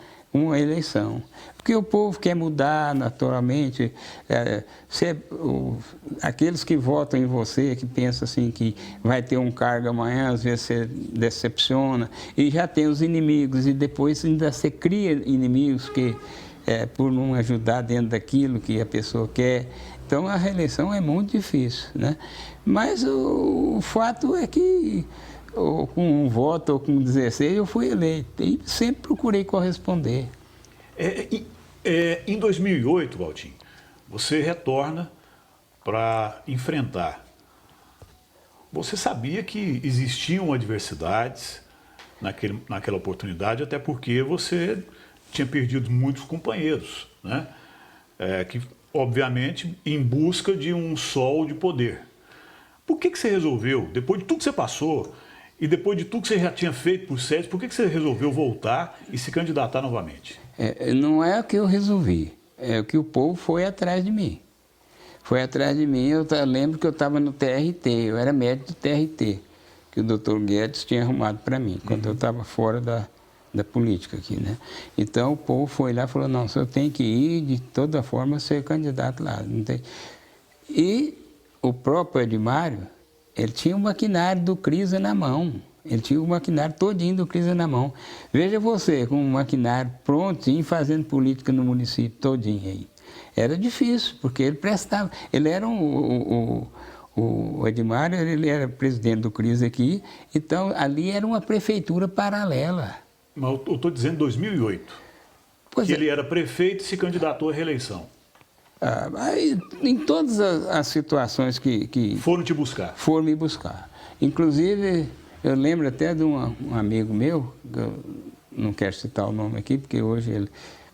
eleição. Porque o povo quer mudar naturalmente. Aqueles que votam em você, que pensam assim que vai ter um cargo amanhã, às vezes você decepciona. E já tem os inimigos, e depois ainda você cria inimigos que, por não ajudar dentro daquilo que a pessoa quer. Então, a reeleição é muito difícil, né? Mas o fato é que, ou com um voto ou com 16, eu fui eleito e sempre procurei corresponder. Em 2008, Valtinho, você retorna para enfrentar. Você sabia que existiam adversidades naquela oportunidade, até porque você tinha perdido muitos companheiros, né? Que obviamente, em busca de um sol de poder. Por que você resolveu, depois de tudo que você passou, e depois de tudo que você já tinha feito por César, por que você resolveu voltar e se candidatar novamente? Não é o que eu resolvi, é o que o povo foi atrás de mim. Foi atrás de mim, eu lembro que eu estava no TRT, eu era médico do TRT, que o Dr. Guedes tinha arrumado para mim, quando eu estava fora da política aqui, né? Então o povo foi lá e falou, não, o senhor tem que ir de toda forma ser candidato lá. Não tem... E o próprio Edmário, ele tinha o maquinário do Crisa na mão. Ele tinha o maquinário todinho do Crisa na mão. Veja você, com o maquinário prontinho, fazendo política no município todinho aí. Era difícil, porque ele prestava. Ele era o Edmário, ele era presidente do Crisa aqui, então ali era uma prefeitura paralela. Mas eu estou dizendo 2008, pois que ele era prefeito e se candidatou à reeleição. Em todas as situações que foram te buscar. Foram me buscar. Inclusive, eu lembro até de um amigo meu, que eu não quero citar o nome aqui, porque hoje,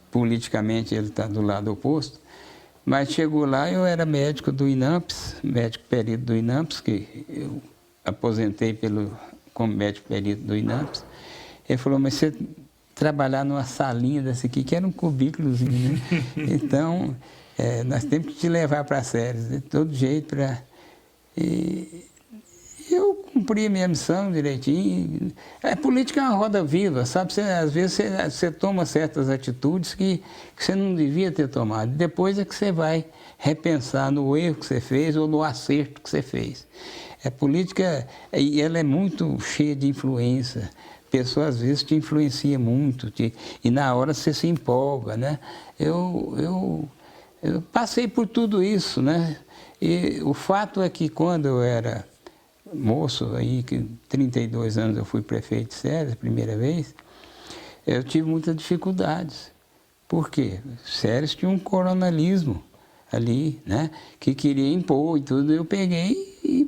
politicamente, ele está do lado oposto, mas chegou lá, eu era médico do INAMPS, médico perito do INAMPS, que eu aposentei como médico perito do INAMPS. Ele falou, mas você trabalhar numa salinha dessa aqui, que era um cubículozinho, né? Então, nós temos que te levar para a Séries, de todo jeito. E eu cumpri a minha missão direitinho. A política é uma roda viva, sabe? Às vezes você toma certas atitudes que você não devia ter tomado. Depois é que você vai repensar no erro que você fez ou no acerto que você fez. A política, ela é muito cheia de influência. A pessoa, às vezes, te influencia muito e na hora você se empolga, né? Eu passei por tudo isso, né? E o fato é que quando eu era moço, aí, que 32 anos eu fui prefeito de Séries, a primeira vez, eu tive muitas dificuldades. Por quê? Séries tinha um coronelismo. ali, né, que queria impor e tudo. Eu peguei e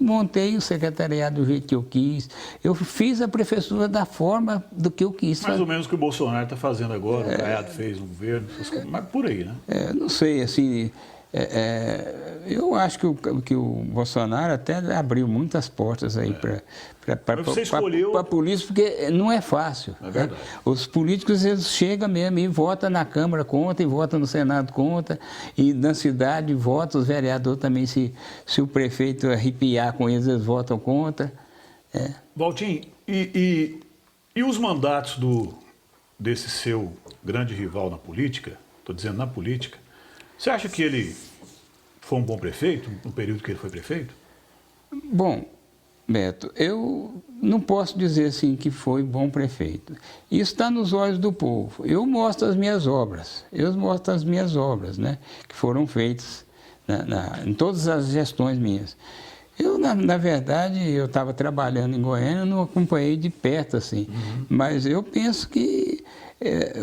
montei o secretariado do jeito que eu quis. Eu fiz a prefeitura da forma do que eu quis. Mais ou menos o que o Bolsonaro está fazendo agora, o Caiado fez no governo, mas por aí, né? Não sei, assim, eu acho que o Bolsonaro até abriu muitas portas aí para a polícia, porque não é fácil. É verdade. Os políticos, eles chegam mesmo e votam na Câmara contra, e votam no Senado contra, e na cidade votam, os vereadores também, se o prefeito arrepiar com eles, eles votam contra. Valtim, e os mandatos desse seu grande rival na política, estou dizendo na política, você acha que ele foi um bom prefeito, no período que ele foi prefeito? Bom, Beto, eu não posso dizer assim que foi bom prefeito. Isso está nos olhos do povo. Eu mostro as minhas obras, né, que foram feitas em todas as gestões minhas. Eu, na verdade, eu estava trabalhando em Goiânia, eu não acompanhei de perto assim, mas eu penso que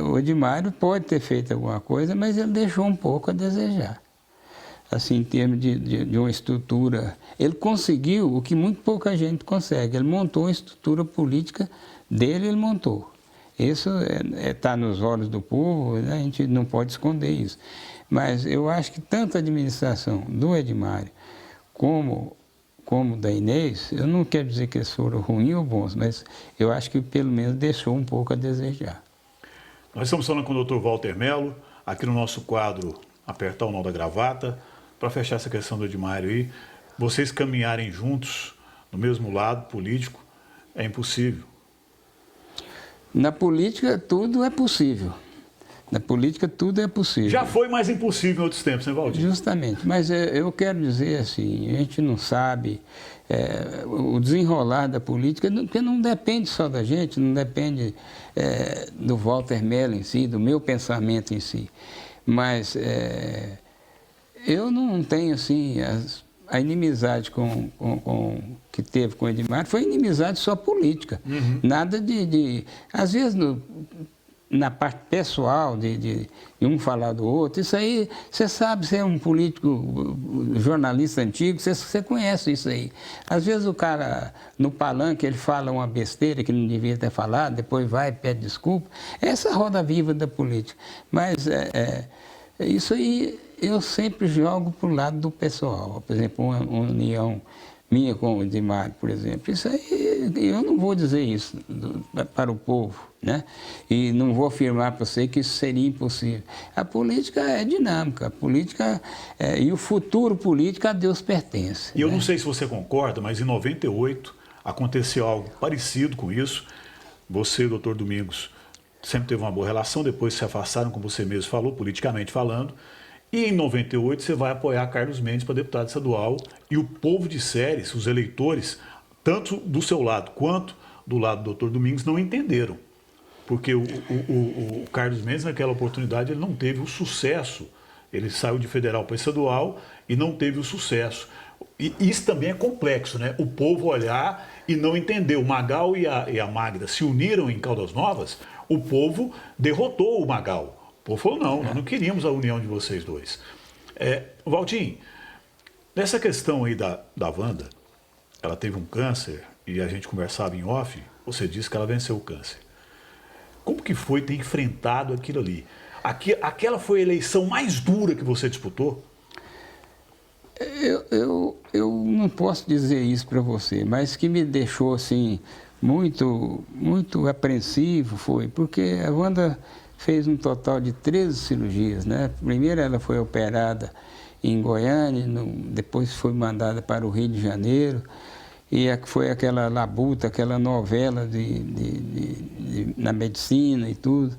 o Edmário pode ter feito alguma coisa, mas ele deixou um pouco a desejar. Assim, em termos de uma estrutura, ele conseguiu o que muito pouca gente consegue. Ele montou uma estrutura política dele, ele montou. Isso está nos olhos do povo, né? A gente não pode esconder isso. Mas eu acho que tanto a administração do Edmário como da Inês, eu não quero dizer que eles foram ruins ou bons, mas eu acho que pelo menos deixou um pouco a desejar. Nós estamos falando com o Dr. Walter Mello, aqui no nosso quadro Apertar o Nó da Gravata. Para fechar essa questão do Edmário aí, vocês caminharem juntos no mesmo lado político é impossível. Na política tudo é possível. Na política tudo é possível. Já foi mais impossível em outros tempos, né, Valdir? Justamente, mas eu quero dizer assim, a gente não sabe o desenrolar da política, porque não depende só da gente, não depende do Walter Mello em si, do meu pensamento em si. Mas eu não tenho assim, a inimizade que teve com o Edmário foi inimizade só política. Nada às vezes, na parte pessoal, de um falar do outro, isso aí, você sabe, você é um político, jornalista antigo, você conhece isso aí. Às vezes o cara, no palanque, ele fala uma besteira que não devia ter falado, depois vai e pede desculpa. Essa é a roda viva da política. Mas isso aí eu sempre jogo para o lado do pessoal. Por exemplo, uma união minha com o Edmário, por exemplo. Isso aí, eu não vou dizer isso para o povo, né? E não vou afirmar para você que isso seria impossível. A política é dinâmica, a política e o futuro político a Deus pertence. E eu não sei se você concorda, mas em 98 aconteceu algo parecido com isso. Você e o doutor Domingos sempre teve uma boa relação, depois se afastaram, como você mesmo falou, politicamente falando. E em 98 você vai apoiar Carlos Mendes para deputado estadual e o povo de Ceres, os eleitores, tanto do seu lado quanto do lado do Dr. Domingos, não entenderam. Porque o Carlos Mendes, naquela oportunidade, ele não teve o sucesso. Ele saiu de federal para estadual e não teve o sucesso. E isso também é complexo, né? O povo olhar e não entender. O Magal e a Magda se uniram em Caldas Novas, o povo derrotou o Magal. O povo falou, não, nós não queríamos a união de vocês dois. Valtim, nessa questão aí da Wanda, ela teve um câncer e a gente conversava em off, você disse que ela venceu o câncer. Como que foi ter enfrentado aquilo ali? Aquela foi a eleição mais dura que você disputou? Eu não posso dizer isso para você, mas que me deixou assim muito, muito apreensivo foi, porque a Wanda fez um total de 13 cirurgias, né? Primeiro ela foi operada em Goiânia, depois foi mandada para o Rio de Janeiro, e foi aquela labuta, aquela novela na medicina e tudo.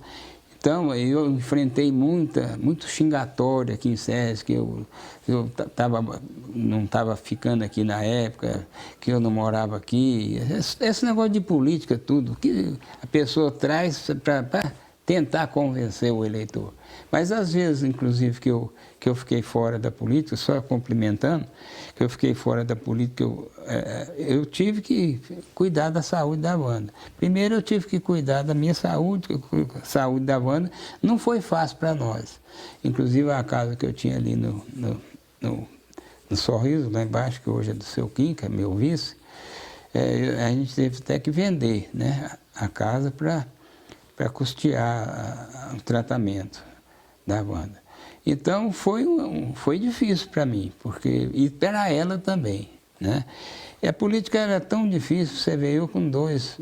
Então, eu enfrentei muito xingatório aqui em Ceres, que eu não estava ficando aqui na época, que eu não morava aqui. Esse negócio de política, tudo, que a pessoa traz tentar convencer o eleitor. Mas às vezes, inclusive, que eu fiquei fora da política, só complementando, que eu fiquei fora da política, eu tive que cuidar da saúde da Wanda. Primeiro eu tive que cuidar da minha saúde, saúde da Wanda. Não foi fácil para nós. Inclusive a casa que eu tinha ali no Sorriso, lá embaixo, que hoje é do seu Kim, que é meu vice, a gente teve até que vender, né, a casa para custear o tratamento da Wanda. Então foi difícil para mim, e para ela também, né? E a política era tão difícil, você vê, eu com dois,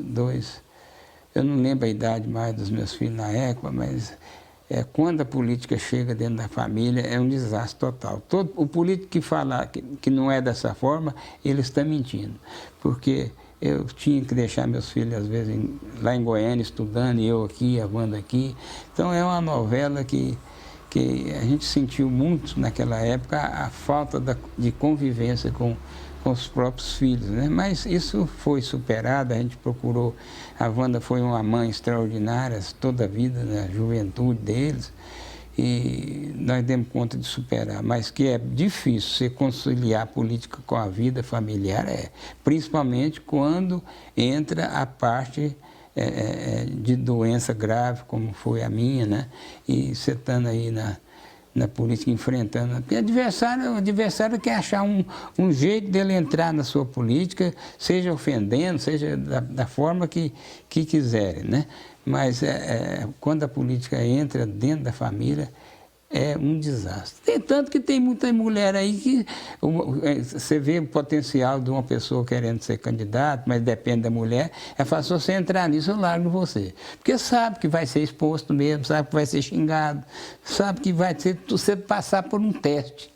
eu não lembro a idade mais dos meus filhos na época, mas quando a política chega dentro da família é um desastre total. O político que fala que não é dessa forma, ele está mentindo, porque eu tinha que deixar meus filhos, às vezes, lá em Goiânia, estudando, e eu aqui, a Wanda aqui. Então, é uma novela que a gente sentiu muito naquela época, a falta de convivência com os próprios filhos, né? Mas isso foi superado, a gente procurou. A Wanda foi uma mãe extraordinária toda a vida, na juventude deles, e nós demos conta de superar, mas que é difícil você conciliar a política com a vida familiar, principalmente quando entra a parte de doença grave, como foi a minha, né? E você estando aí na política enfrentando, porque o adversário quer achar um jeito dele entrar na sua política, seja ofendendo, seja da forma que quiserem, né? Mas quando a política entra dentro da família, é um desastre. Tem tanto que tem muita mulher aí que você vê o potencial de uma pessoa querendo ser candidato, mas depende da mulher, fácil você entrar nisso, eu largo você. Porque sabe que vai ser exposto mesmo, sabe que vai ser xingado, sabe que vai ser você passar por um teste.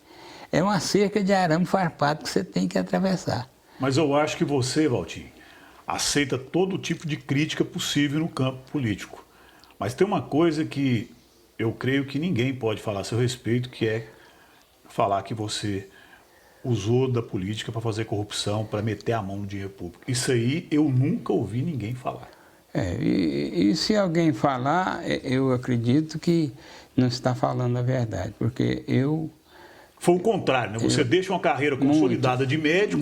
É uma cerca de arame farpado que você tem que atravessar. Mas eu acho que você, Valtinho, aceita todo tipo de crítica possível no campo político. Mas tem uma coisa que eu creio que ninguém pode falar a seu respeito, que é falar que você usou da política para fazer corrupção, para meter a mão no dinheiro público. Isso aí eu nunca ouvi ninguém falar. E se alguém falar, eu acredito que não está falando a verdade, porque eu... Foi o contrário, né? Você deixa uma carreira consolidada de médico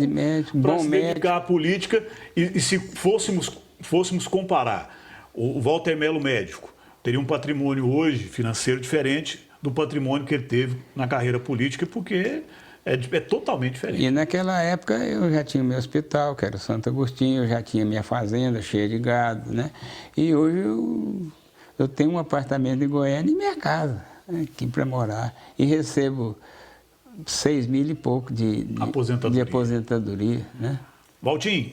para se dedicar à política, e se fôssemos comparar o Walter Mello médico, teria um patrimônio hoje financeiro diferente do patrimônio que ele teve na carreira política, porque é totalmente diferente. E naquela época eu já tinha meu hospital, que era o Santo Agostinho, eu já tinha minha fazenda cheia de gado, né? E hoje eu tenho um apartamento em Goiânia e minha casa aqui para morar. E recebo 6 mil e pouco de aposentadoria, né? Valtinho,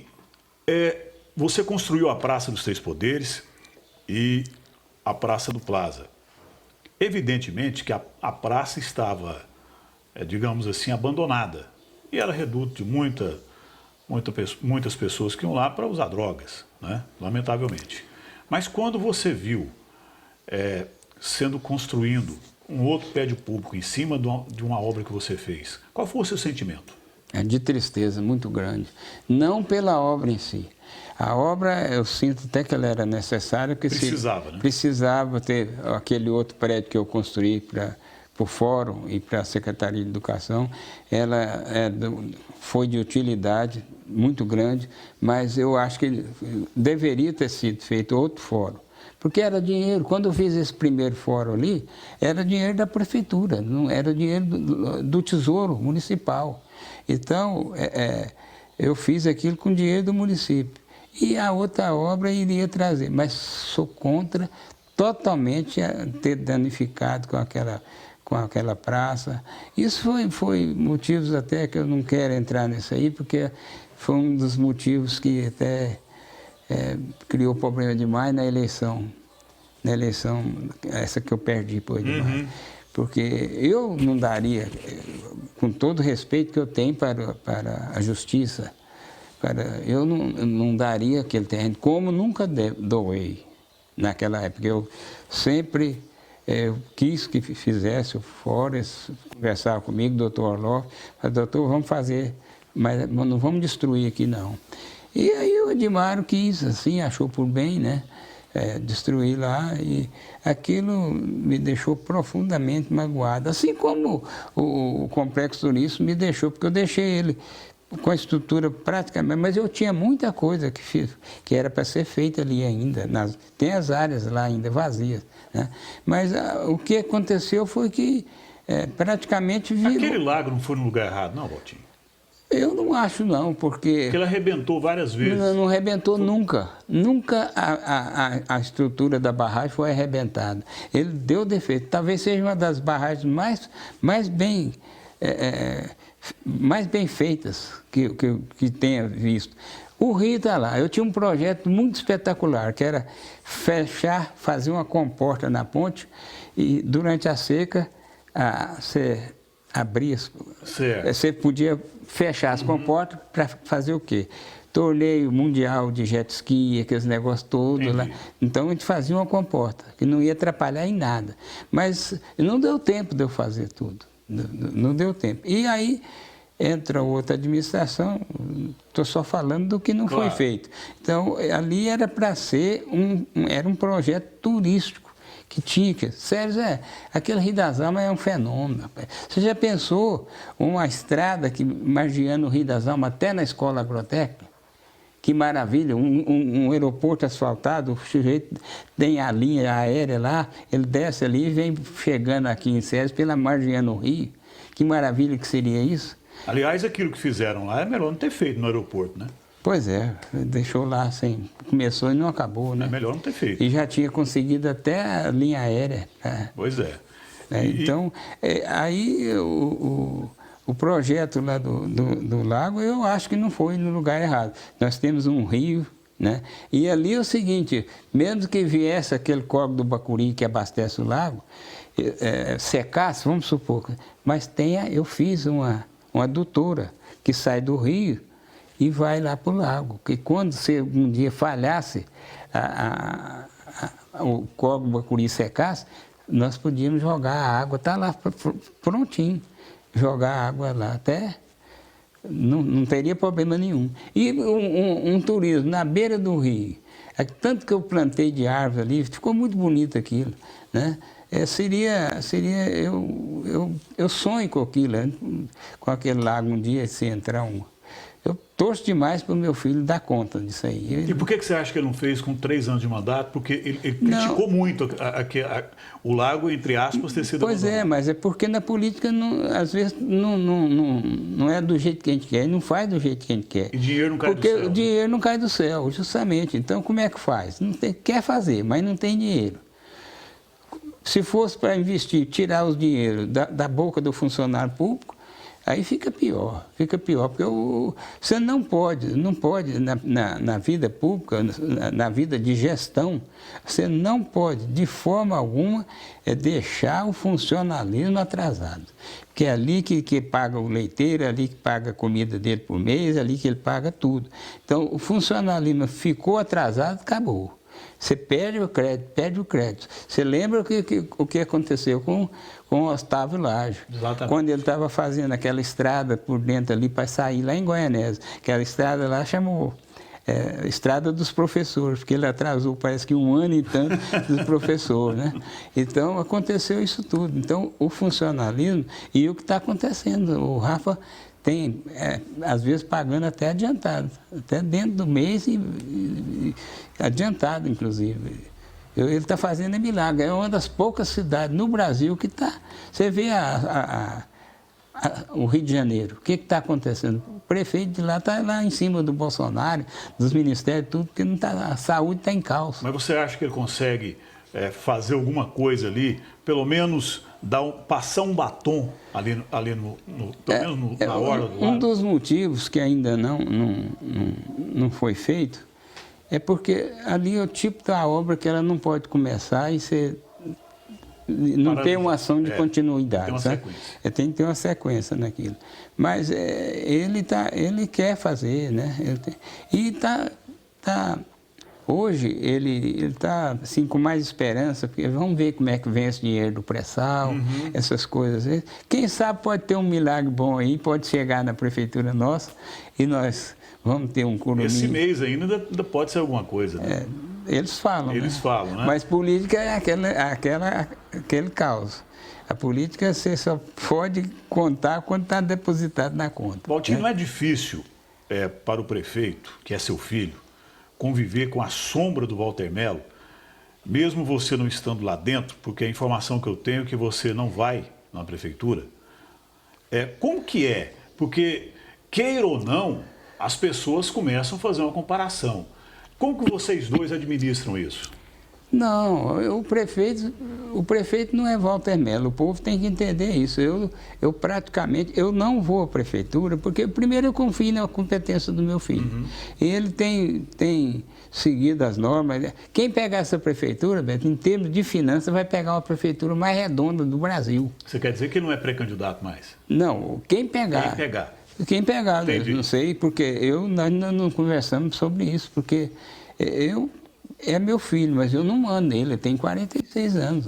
você construiu a Praça dos Três Poderes e a Praça do Plaza. Evidentemente que a praça estava, digamos assim, abandonada. E era reduto de muitas pessoas que iam lá para usar drogas, né? Lamentavelmente. Mas quando você viu construindo um outro prédio público em cima de uma obra que você fez, qual foi o seu sentimento? De tristeza muito grande. Não pela obra em si. A obra, eu sinto até que ela era necessária, porque precisava ter aquele outro prédio que eu construí para o Fórum e para a Secretaria de Educação. Ela foi de utilidade muito grande, mas eu acho que deveria ter sido feito outro fórum. Porque era dinheiro, quando eu fiz esse primeiro fórum ali, era dinheiro da prefeitura, não era dinheiro do Tesouro Municipal. Então, eu fiz aquilo com dinheiro do município. E a outra obra iria trazer, mas sou contra totalmente ter danificado com aquela praça. Isso foi motivos até que eu não quero entrar nisso aí, porque foi um dos motivos que até criou problema demais na eleição essa que eu perdi por demais. Porque eu não daria, com todo o respeito que eu tenho para a justiça, eu não daria aquele terreno, como nunca doei naquela época. Eu sempre quis que fizesse o fórum, conversava comigo, doutor Orloff, falei, doutor, vamos fazer, mas não vamos destruir aqui não. E aí o Edmário quis, assim, achou por bem, né? destruir lá, e aquilo me deixou profundamente magoado. Assim como o complexo turístico me deixou, porque eu deixei ele com a estrutura praticamente, mas eu tinha muita coisa que era para ser feita ali ainda, tem as áreas lá ainda vazias, né? Mas o que aconteceu foi que praticamente virou... Aquele lago não foi no lugar errado, não, Valtinho? Eu não acho não, porque... Porque ele arrebentou várias vezes. Não arrebentou nunca. Nunca a estrutura da barragem foi arrebentada. Ele deu defeito. Talvez seja uma das barragens mais bem feitas que tenha visto. O rio está lá. Eu tinha um projeto muito espetacular, que era fazer uma comporta na ponte e durante a seca você abria, você podia fechar as comportas para fazer o quê? Torneio mundial de jet ski, aqueles negócios todos lá. Então a gente fazia uma comporta, que não ia atrapalhar em nada. Mas não deu tempo de eu fazer tudo. Não deu tempo. E aí entra outra administração, estou só falando do que não foi feito. Então ali era para ser era um projeto turístico. Que tinha, sério, aquele Rio das Almas é um fenômeno. Rapaz. Você já pensou uma estrada que margeando o Rio das Almas até na escola agrotécnica? Que maravilha, um aeroporto asfaltado, o sujeito tem a linha aérea lá, ele desce ali e vem chegando aqui em Sérgio pela margeando o Rio. Que maravilha que seria isso. Aliás, aquilo que fizeram lá é melhor não ter feito no aeroporto, né? Pois é, deixou lá sem... Começou e não acabou, né? É melhor não ter feito. E já tinha conseguido até a linha aérea. Pois é. Então, aí o projeto lá do lago, eu acho que não foi no lugar errado. Nós temos um rio, né? E ali é o seguinte, mesmo que viesse aquele córrego do Bacuri que abastece o lago, secasse, vamos supor, mas eu fiz uma adutora que sai do rio e vai lá para o lago, que quando você um dia falhasse, o córrego do Bacuri secasse, nós podíamos jogar a água, está lá prontinho, jogar a água lá, até não teria problema nenhum. E um turismo na beira do rio, tanto que eu plantei de árvore ali, ficou muito bonito aquilo, né? Eu sonho com aquilo, com aquele lago um dia, se entrar Eu torço demais para o meu filho dar conta disso aí. E por que você acha que ele não fez com 3 anos de mandato? Porque ele criticou muito o lago, entre aspas, ter sido abandonado. Pois mas é porque na política, às vezes, não é do jeito que a gente quer, não faz do jeito que a gente quer. E dinheiro não cai do céu. Porque o dinheiro não cai do céu, justamente. Então, como é que faz? Quer fazer, mas não tem dinheiro. Se fosse para investir, tirar os dinheiros da boca do funcionário público, aí fica pior, porque você não pode na vida pública, na vida de gestão, você não pode, de forma alguma, deixar o funcionalismo atrasado. Porque é ali que paga o leiteiro, é ali que paga a comida dele por mês, é ali que ele paga tudo. Então, o funcionalismo ficou atrasado, acabou. Você perde o crédito. Você lembra o que aconteceu com o Otávio Lage? Exatamente. Quando ele estava fazendo aquela estrada por dentro ali para sair lá em Goianésia. Aquela estrada lá chamou Estrada dos Professores, porque ele atrasou, parece que 1 ano e tanto dos professores, né? Então, aconteceu isso tudo. Então, o funcionalismo e o que está acontecendo. O Rafa tem, às vezes, pagando até adiantado, até dentro do mês e adiantado, inclusive. Ele está fazendo milagre. É uma das poucas cidades no Brasil que está... Você vê o Rio de Janeiro, o que está acontecendo? O prefeito de lá está lá em cima do Bolsonaro, dos ministérios, tudo, porque a saúde está em caos. Mas você acha que ele consegue fazer alguma coisa ali, pelo menos passar um batom ali pelo menos na hora do lado? Um dos motivos que ainda não foi feito é porque ali é o tipo da obra que ela não pode começar e não tem uma ação de continuidade. Tem uma sequência. Tem que ter uma sequência naquilo. Mas ele quer fazer, né? Hoje ele está assim, com mais esperança, porque vamos ver como é que vem esse dinheiro do pré-sal, essas coisas. Quem sabe pode ter um milagre bom aí, pode chegar na prefeitura nossa e nós vamos ter um curumim. Esse mês ainda pode ser alguma coisa, né? Eles falam, Eles né? falam, né? Mas política é aquele caos. A política você só pode contar quando está depositado na conta. Valtinho, né? não é difícil para o prefeito, que é seu filho, conviver com a sombra do Walter Mello, mesmo você não estando lá dentro, porque a informação que eu tenho é que você não vai na prefeitura. Como que é? Porque, queira ou não, as pessoas começam a fazer uma comparação. Como que vocês dois administram isso? Não, o prefeito não é Walter Mello, o povo tem que entender isso. Eu praticamente, eu não vou à prefeitura, porque primeiro eu confio na competência do meu filho. Uhum. Ele tem seguido as normas. Quem pegar essa prefeitura, Beto, em termos de finanças, vai pegar uma prefeitura mais redonda do Brasil. Você quer dizer que ele não é pré-candidato mais? Não, quem pegar. Quem pegar, eu não sei, porque nós não conversamos sobre isso, porque é meu filho, mas eu não mando ele tem 46 anos.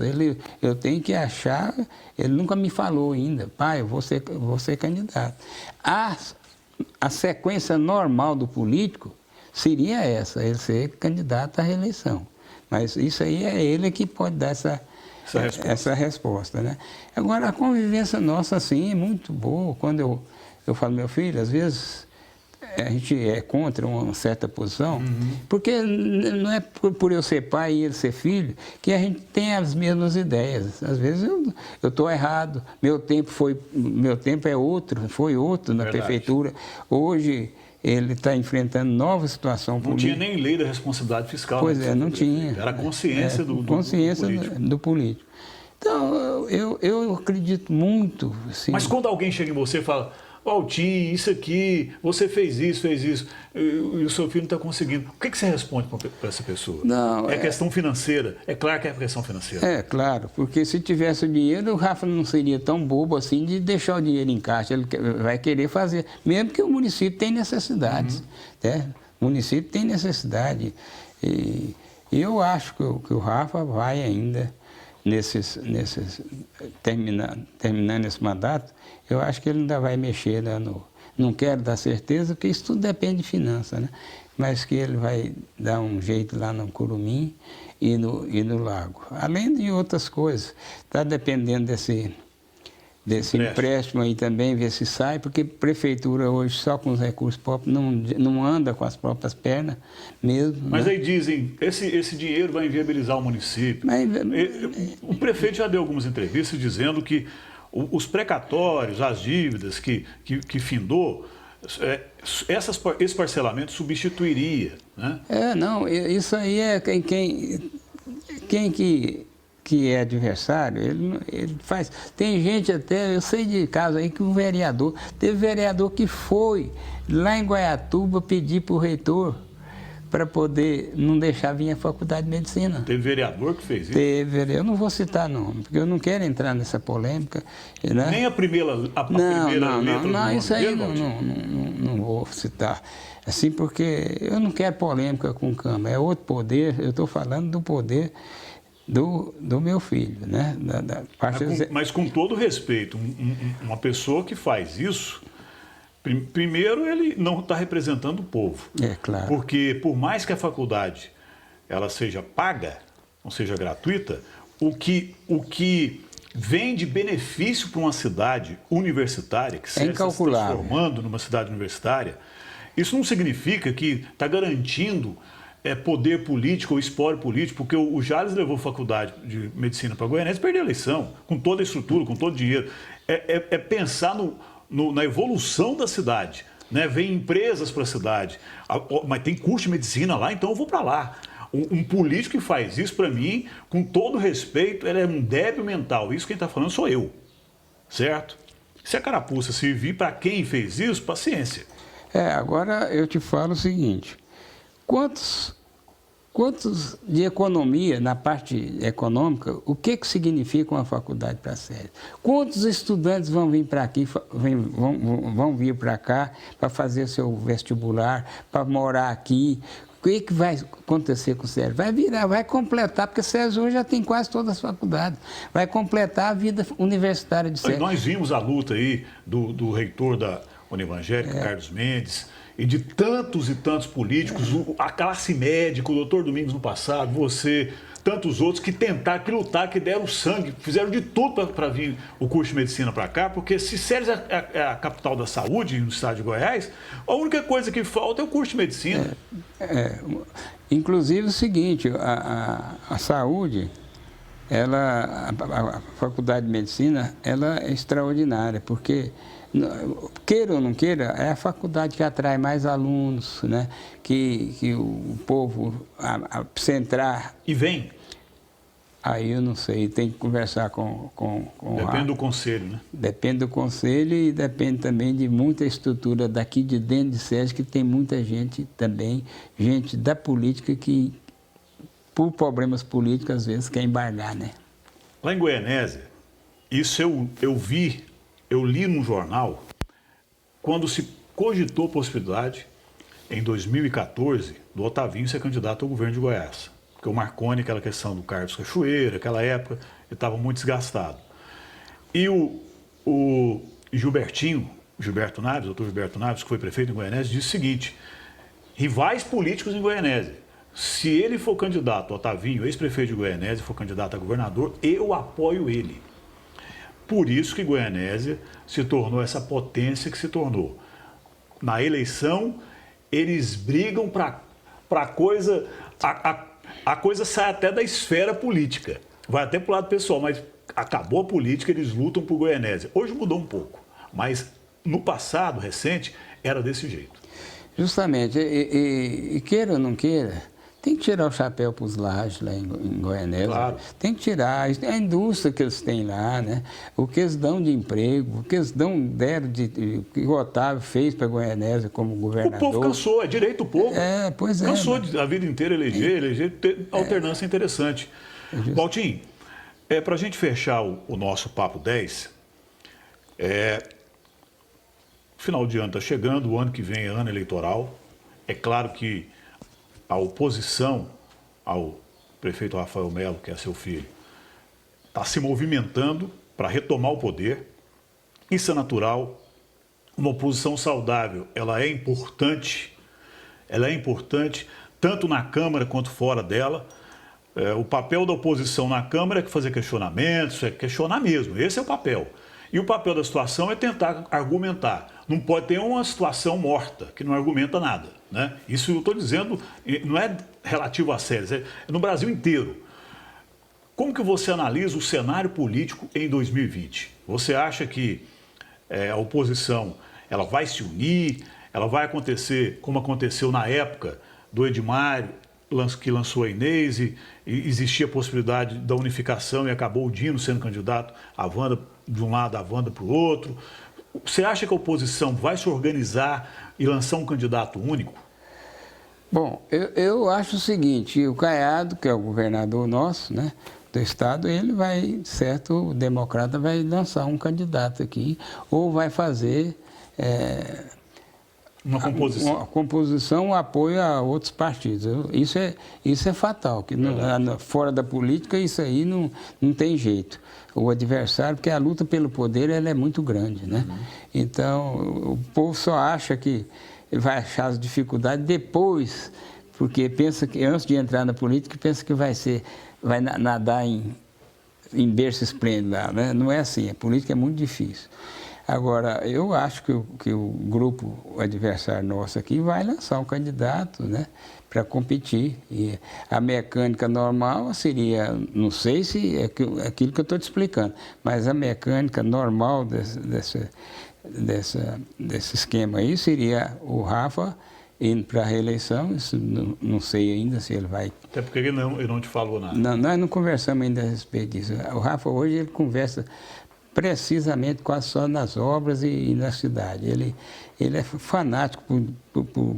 Eu tenho que achar, ele nunca me falou ainda, pai, eu vou ser candidato. A sequência normal do político seria essa, ele ser candidato à reeleição. Mas isso aí é ele que pode dar essa resposta, né? Agora, a convivência nossa, assim, é muito boa. Quando eu falo, meu filho, às vezes a gente é contra uma certa posição, porque não é por eu ser pai e ele ser filho que a gente tem as mesmas ideias. Às vezes eu estou errado, meu tempo é outro, foi outro na prefeitura. Hoje ele está enfrentando nova situação política. Não tinha nem lei da responsabilidade fiscal. Pois é, não tinha. Era consciência do político. do político. Então, eu acredito muito. Assim, mas quando alguém chega em você e fala, Valtinho, isso aqui, você fez isso, e o seu filho não está conseguindo. O que você responde para essa pessoa? Não, questão financeira. É claro que é questão financeira. É, claro, porque se tivesse o dinheiro, o Rafa não seria tão bobo assim de deixar o dinheiro em caixa. Ele vai querer fazer, mesmo que o município tem necessidades. Né? O município tem necessidade. E eu acho que o Rafa vai ainda, terminando esse mandato, eu acho que ele ainda vai mexer, né, não quero dar certeza, porque isso tudo depende de finanças, né? Mas que ele vai dar um jeito lá no Curumim e no Lago. Além de outras coisas, está dependendo desse empréstimo aí também, ver se sai, porque prefeitura hoje só com os recursos próprios não anda com as próprias pernas mesmo. Mas né? aí dizem, esse dinheiro vai inviabilizar o município. O prefeito já deu algumas entrevistas dizendo que os precatórios, as dívidas que findou, esse parcelamento substituiria. Né? Não, isso aí é quem que é adversário, ele faz. Tem gente até, eu sei de caso aí que teve vereador que foi lá em Goiatuba pedir para o reitor para poder não deixar vir a faculdade de medicina. Teve vereador que fez isso? Teve, eu não vou citar nome, porque eu não quero entrar nessa polêmica. Né? Nem a primeira letra do nome isso aí dele, não vou citar. Assim, porque eu não quero polêmica com Câmara, é outro poder, eu estou falando do poder do meu filho, né? Mas com todo respeito, uma pessoa que faz isso, primeiro ele não está representando o povo. É claro. Porque por mais que a faculdade ela seja paga, não seja gratuita, o que vem de benefício para uma cidade universitária, que seja se transformando numa cidade universitária, isso não significa que está garantindo poder político ou espólio político, porque o Jales levou a faculdade de medicina para Goiânia e perdeu a eleição, com toda a estrutura, com todo o dinheiro. É pensar na evolução da cidade, né? Vem empresas para a cidade, mas tem curso de medicina lá, então eu vou para lá. Um político que faz isso, para mim, com todo respeito, ele é um débil mental. Isso quem está falando sou eu, certo? Se a carapuça servir para quem fez isso, paciência. Agora eu te falo o seguinte, quantos de economia, na parte econômica, o que significa uma faculdade para sério? Quantos estudantes vão vir para aqui, vão vir para cá para fazer seu vestibular, para morar aqui? O que vai acontecer com o Sérgio? Vai completar, porque o Sérgio hoje já tem quase todas as faculdades. Vai completar a vida universitária de Sérgio. Nós vimos a luta aí do reitor da Univangélica, Carlos Mendes, e de tantos e tantos políticos, a classe médica, o doutor Domingos no passado, você, tantos outros que tentaram, que lutaram, que deram sangue, fizeram de tudo para vir o curso de medicina para cá, porque se Séries é a capital da saúde no estado de Goiás, a única coisa que falta é o curso de medicina. Inclusive o seguinte, a saúde, a faculdade de medicina, ela é extraordinária, porque queira ou não queira, é a faculdade que atrai mais alunos, né? Que o povo, precisa entrar... E vem. Aí eu não sei, tem que conversar com Depende do conselho, né? Depende do conselho e depende também de muita estrutura daqui de dentro de SESC, que tem muita gente também, gente da política que, por problemas políticos, às vezes quer embargar, né? Lá em Goianésia, isso eu li num jornal, quando se cogitou a possibilidade, em 2014, do Otavinho ser candidato ao governo de Goiás. Porque o Marconi, aquela questão do Carlos Cachoeira, aquela época, ele estava muito desgastado. E o Gilberto Naves, doutor Gilberto Naves, que foi prefeito em Goianésia, disse o seguinte: rivais políticos em Goianésia, se ele for candidato, Otavinho, ex-prefeito de Goianésia, for candidato a governador, eu apoio ele. Por isso que Goianésia se tornou essa potência que se tornou. Na eleição, eles brigam para coisa... A coisa sai até da esfera política. Vai até para o lado pessoal, mas acabou a política, eles lutam por Goianésia. Hoje mudou um pouco, mas no passado, recente, era desse jeito. Justamente, e queira ou não queira, tem que tirar o chapéu para os lajes lá em Goianésia. Claro. Tem que tirar a indústria que eles têm lá, né? O que eles dão de emprego, o que eles deram que o Otávio fez para Goianésia como governador. O povo cansou, é direito do povo. Pois é. Cansou a vida inteira eleger, ter alternância interessante. Valtinho, para a gente fechar o nosso Papo 10, final de ano está chegando, o ano que vem é ano eleitoral. É claro que a oposição ao prefeito Rafael Melo, que é seu filho, está se movimentando para retomar o poder. Isso é natural. Uma oposição saudável, ela é importante tanto na Câmara quanto fora dela. O papel da oposição na Câmara é fazer questionamentos, é questionar mesmo, esse é o papel. E o papel da situação é tentar argumentar. Não pode ter uma situação morta, que não argumenta nada, né? Isso eu estou dizendo, não é relativo a Séries, é no Brasil inteiro. Como que você analisa o cenário político em 2020? Você acha que a oposição ela vai se unir, ela vai acontecer como aconteceu na época do Edmário, que lançou a Inês, e existia a possibilidade da unificação e acabou o Dino sendo candidato, a Wanda de um lado, a Wanda para o outro. Você acha que a oposição vai se organizar e lançar um candidato único? Bom, eu acho o seguinte, o Caiado, que é o governador nosso, né, do estado, ele vai, certo, o democrata vai lançar um candidato aqui, ou vai fazer... Uma composição. Uma composição, um apoio a outros partidos. Isso é fatal, que fora da política isso aí não tem jeito. O adversário, porque a luta pelo poder ela é muito grande, né? Então, o povo só acha que vai achar as dificuldades depois, porque pensa que antes de entrar na política, pensa que vai nadar em berço esplêndido lá, né? Não é assim, a política é muito difícil. Agora, eu acho que o grupo adversário nosso aqui vai lançar um candidato, né, para competir. E a mecânica normal seria, não sei se é aquilo que eu estou te explicando, mas a mecânica normal desse esquema aí seria o Rafa indo para a reeleição. Isso não sei ainda se ele vai... Até porque ele não te falou nada. Não, nós não conversamos ainda a respeito disso. O Rafa hoje ele conversa... precisamente quase só nas obras e na cidade. Ele é fanático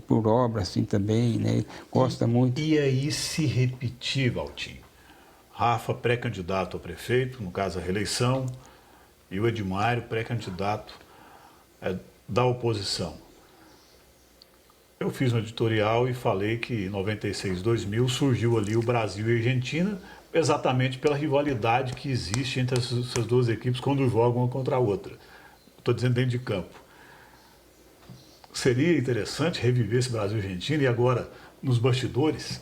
por obras assim também, né? Gosta muito. E aí se repetir, Valtinho, Rafa pré-candidato a prefeito, no caso a reeleição, e o Edmário pré-candidato da oposição. Eu fiz um editorial e falei que em 96, 2000 surgiu ali o Brasil e a Argentina, exatamente pela rivalidade que existe entre essas duas equipes quando jogam uma contra a outra. Estou dizendo dentro de campo. seria interessante reviver esse Brasil e Argentina e agora nos bastidores?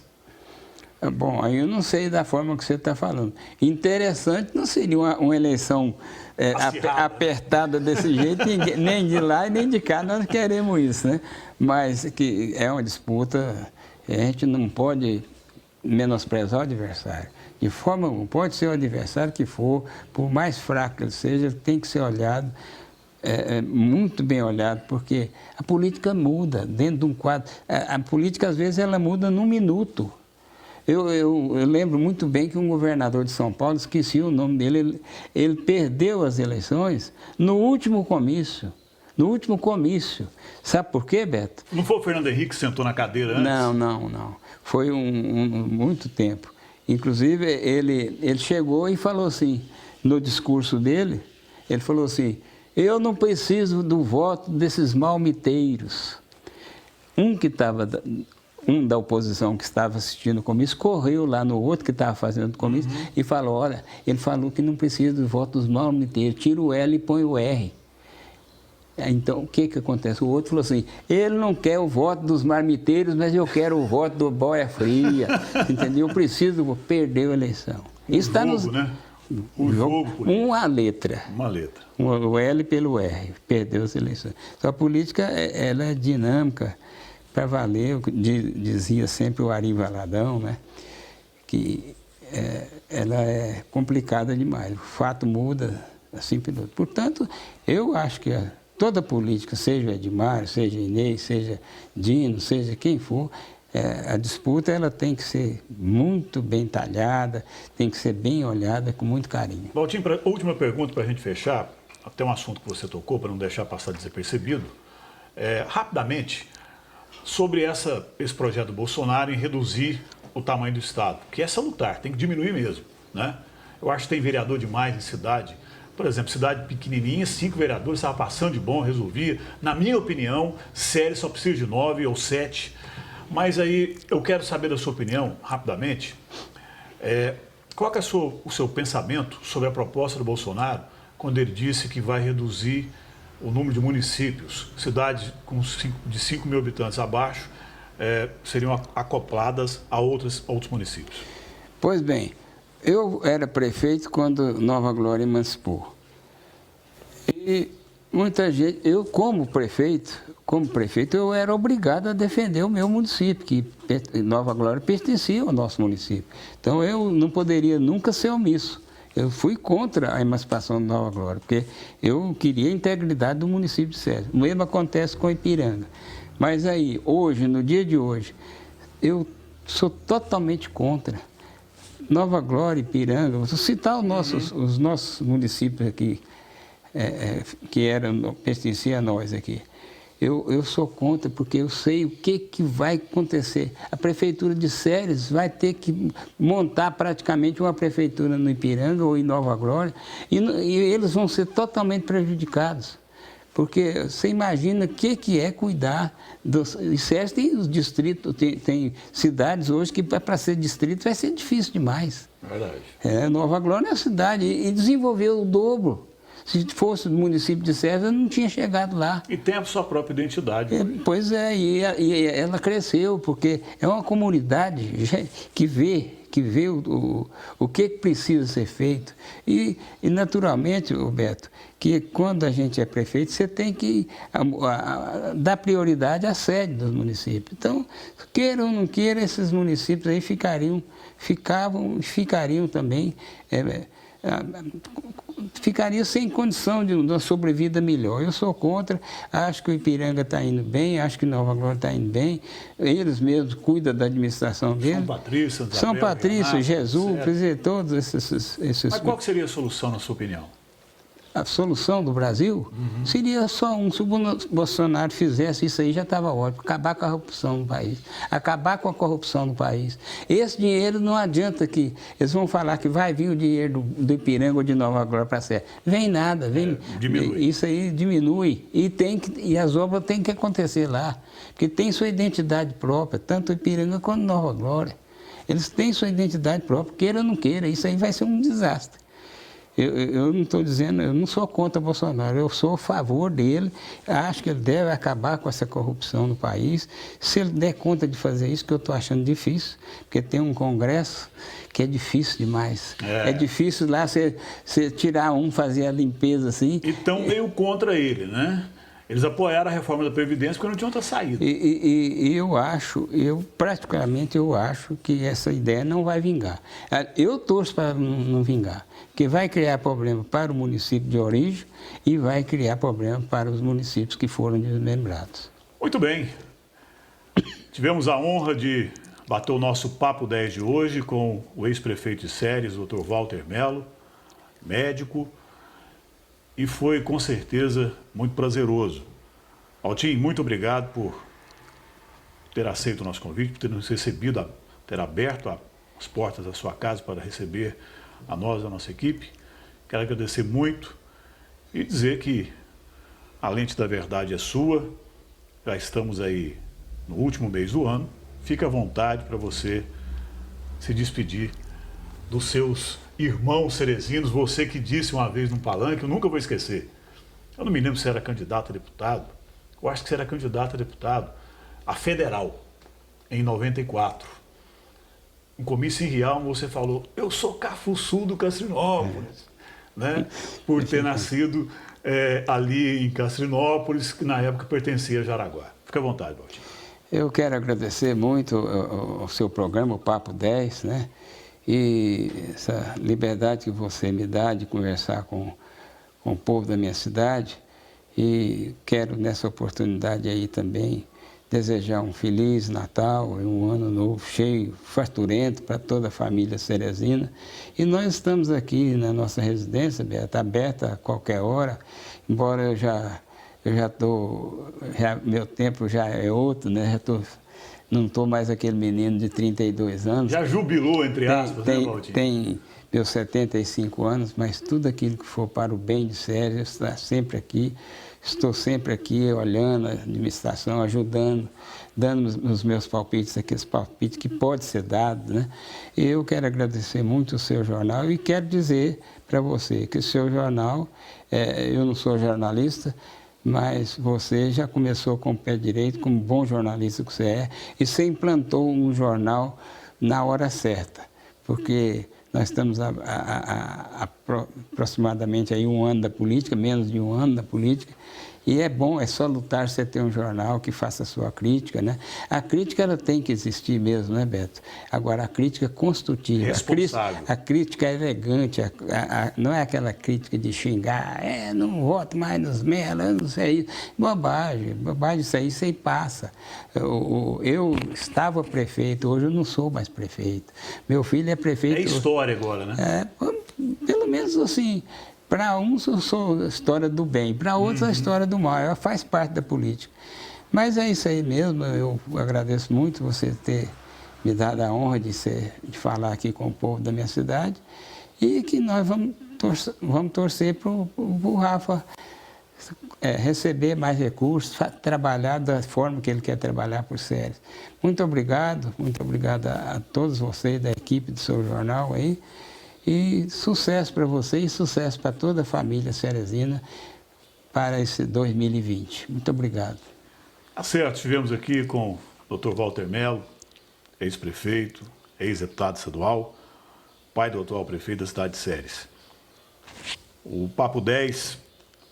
Bom, aí eu não sei da forma que você está falando. Interessante não seria uma eleição Acirrada, apertada desse jeito, nem de lá e nem de cá, nós queremos isso, né? Mas que é uma disputa, a gente não pode menosprezar o adversário. De forma alguma, pode ser o adversário que for, por mais fraco que ele seja, tem que ser olhado, muito bem olhado, porque a política muda dentro de um quadro. A política, às vezes, ela muda num minuto. Eu lembro muito bem que um governador de São Paulo, esqueci o nome dele, ele perdeu as eleições no último comício. No último comício. Sabe por quê, Beto? Não foi o Fernando Henrique que sentou na cadeira antes? Não. Foi muito tempo. Inclusive, ele chegou e falou assim, no discurso dele, ele falou assim, eu não preciso do voto desses malmiteiros. Um da oposição que estava assistindo o comício correu lá no outro que estava fazendo o comício e falou, olha, ele falou que não precisa do voto dos malmiteiros, tira o L e põe o R. Então, o que acontece? O outro falou assim, ele não quer o voto dos marmiteiros, mas eu quero o voto do boia fria, entendeu? Eu preciso perder a eleição. Isso está nos... né? O jogo, uma letra. Uma letra. O L pelo R, perdeu as eleições. Então, a política, ela é dinâmica, para valer, dizia sempre o Ari Valadão, né? Que ela é complicada demais. O fato muda assim pelo outro. Portanto, eu acho que toda política, seja Edmar, seja Inês, seja Dino, seja quem for, a disputa ela tem que ser muito bem talhada, tem que ser bem olhada, com muito carinho. Valtinho, última pergunta para a gente fechar, até um assunto que você tocou, para não deixar passar despercebido. Rapidamente, sobre esse projeto do Bolsonaro em reduzir o tamanho do Estado, que é salutar, tem que diminuir mesmo, né? Eu acho que tem vereador demais em cidade. Por exemplo, cidade pequenininha, 5 vereadores, estava passando de bom, resolvia. Na minha opinião, série só precisa de 9 ou 7. Mas aí, eu quero saber da sua opinião, rapidamente. Qual que é o seu pensamento sobre a proposta do Bolsonaro, quando ele disse que vai reduzir o número de municípios, cidades de 5 mil habitantes abaixo, seriam acopladas a outros municípios? Pois bem, eu era prefeito quando Nova Glória emancipou. E muita gente, eu como prefeito, eu era obrigado a defender o meu município, que Nova Glória pertencia ao nosso município. Então eu não poderia nunca ser omisso. Eu fui contra a emancipação de Nova Glória, porque eu queria a integridade do município de Sérgio. O mesmo acontece com Ipiranga. Mas aí, hoje, no dia de hoje, eu sou totalmente contra. Nova Glória, Ipiranga, vou citar os nossos municípios aqui, que pertenciam a nós aqui. Eu sou contra, porque eu sei o que vai acontecer. A Prefeitura de Séries vai ter que montar praticamente uma prefeitura no Ipiranga ou em Nova Glória, e eles vão ser totalmente prejudicados. Porque você imagina o que é cuidar dos... E Séries tem os distritos, tem cidades hoje que para ser distrito vai ser difícil demais. Verdade. Nova Glória é a cidade, e desenvolveu o dobro. Se fosse do município de Sérgio, eu não tinha chegado lá. E tem a sua própria identidade. Pois é, e ela cresceu, porque é uma comunidade que vê o que precisa ser feito. E naturalmente, Roberto, que quando a gente é prefeito, você tem que dar prioridade à sede do município. Então, queira ou não queira, esses municípios aí ficariam também... ficaria sem condição de uma sobrevida melhor. Eu sou contra, acho que o Ipiranga está indo bem, acho que Nova Glória está indo bem, eles mesmos cuidam da administração deles. São Patrício, Jesus, quer dizer, todos esses... Mas qual que seria a solução, na sua opinião? A solução do Brasil seria só se o Bolsonaro fizesse isso aí, já estava ótimo. Acabar com a corrupção no país. Acabar com a corrupção no país. Esse dinheiro não adianta que... Eles vão falar que vai vir o dinheiro do Ipiranga ou de Nova Glória para a Serra. Vem nada, diminui. Isso aí diminui. E as obras têm que acontecer lá. Porque tem sua identidade própria, tanto o Ipiranga quanto Nova Glória. Eles têm sua identidade própria, queira ou não queira. Isso aí vai ser um desastre. Eu não estou dizendo, eu não sou contra Bolsonaro, eu sou a favor dele, acho que ele deve acabar com essa corrupção no país. Se ele der conta de fazer isso, que eu estou achando difícil, porque tem um Congresso que é difícil demais. É difícil lá você tirar um, fazer a limpeza assim. Então meio contra ele, né? Eles apoiaram a reforma da Previdência porque não tinha outra saída. E eu acho que essa ideia não vai vingar. Eu torço para não vingar, porque vai criar problema para o município de origem e vai criar problema para os municípios que foram desmembrados. Muito bem. Tivemos a honra de bater o nosso Papo 10 de hoje com o ex-prefeito de Séries, o Dr. Walter Mello, médico, e foi com certeza muito prazeroso. Altim, muito obrigado por ter aceito o nosso convite, por ter nos recebido, ter aberto as portas da sua casa para receber a nós, a nossa equipe. Quero agradecer muito e dizer que a Lente da Verdade é sua. Já estamos aí no último mês do ano. Fique à vontade para você se despedir dos seus irmãos cerezinos. Você que disse uma vez num palanque, eu nunca vou esquecer. Eu não me lembro se era candidato a deputado. Eu acho que você era candidato a deputado a federal, em 94. Um comício em Rialma, você falou, eu sou Cafuçu do Castrinópolis, né? Por ter nascido ali em Castrinópolis, que na época pertencia a Jaraguá. Fique à vontade, Valdir. Eu quero agradecer muito o seu programa, o Papo 10, né? E essa liberdade que você me dá de conversar com o povo da minha cidade. E quero, nessa oportunidade aí também, desejar um Feliz Natal e um Ano Novo cheio, farturento para toda a família cerezina. E nós estamos aqui na nossa residência, Beto, aberta a qualquer hora, embora meu tempo já é outro, né? Não estou mais aquele menino de 32 anos. Já jubilou, entre aspas, né, Valdir? Tem meus 75 anos, mas tudo aquilo que for para o bem de Séries, eu estou sempre aqui. Estou sempre aqui olhando a administração, ajudando, dando os meus palpites, aqueles palpites que pode ser dado, né? E eu quero agradecer muito o seu jornal e quero dizer para você que o seu jornal, eu não sou jornalista, mas você já começou com o pé direito, como bom jornalista que você é, e você implantou um jornal na hora certa, porque nós estamos aproximadamente aí um ano da política, menos de um ano da política, e é bom, é só lutar você ter um jornal que faça a sua crítica, né? A crítica, ela tem que existir mesmo, né, Beto? Agora, a crítica construtiva, a crítica elegante, não é aquela crítica de xingar, não voto mais nos melas, não sei, bobagem isso aí passa. Eu estava prefeito, hoje eu não sou mais prefeito. Meu filho é prefeito. É história agora, né? Pelo menos assim, para uns eu sou a história do bem, para outros a história do mal, ela faz parte da política. Mas é isso aí mesmo, eu agradeço muito você ter me dado a honra de falar aqui com o povo da minha cidade e que nós vamos torcer para o Rafa receber mais recursos, trabalhar da forma que ele quer trabalhar por Séries. Muito obrigado a todos vocês da equipe do seu jornal aí. E sucesso para você e sucesso para toda a família cerezina para esse 2020. Muito obrigado. Tá certo, estivemos aqui com o Dr. Walter Mello, ex-prefeito, ex-deputado estadual, pai do atual prefeito da cidade de Séries. O Papo 10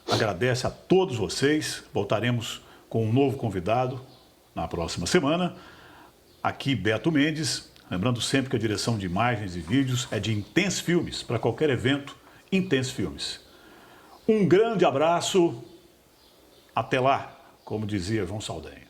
agradece a todos vocês. Voltaremos com um novo convidado na próxima semana. Aqui, Beto Mendes. Lembrando sempre que a direção de imagens e vídeos é de Intense Filmes. Para qualquer evento, Intense Filmes. Um grande abraço. Até lá, como dizia João Saldanha.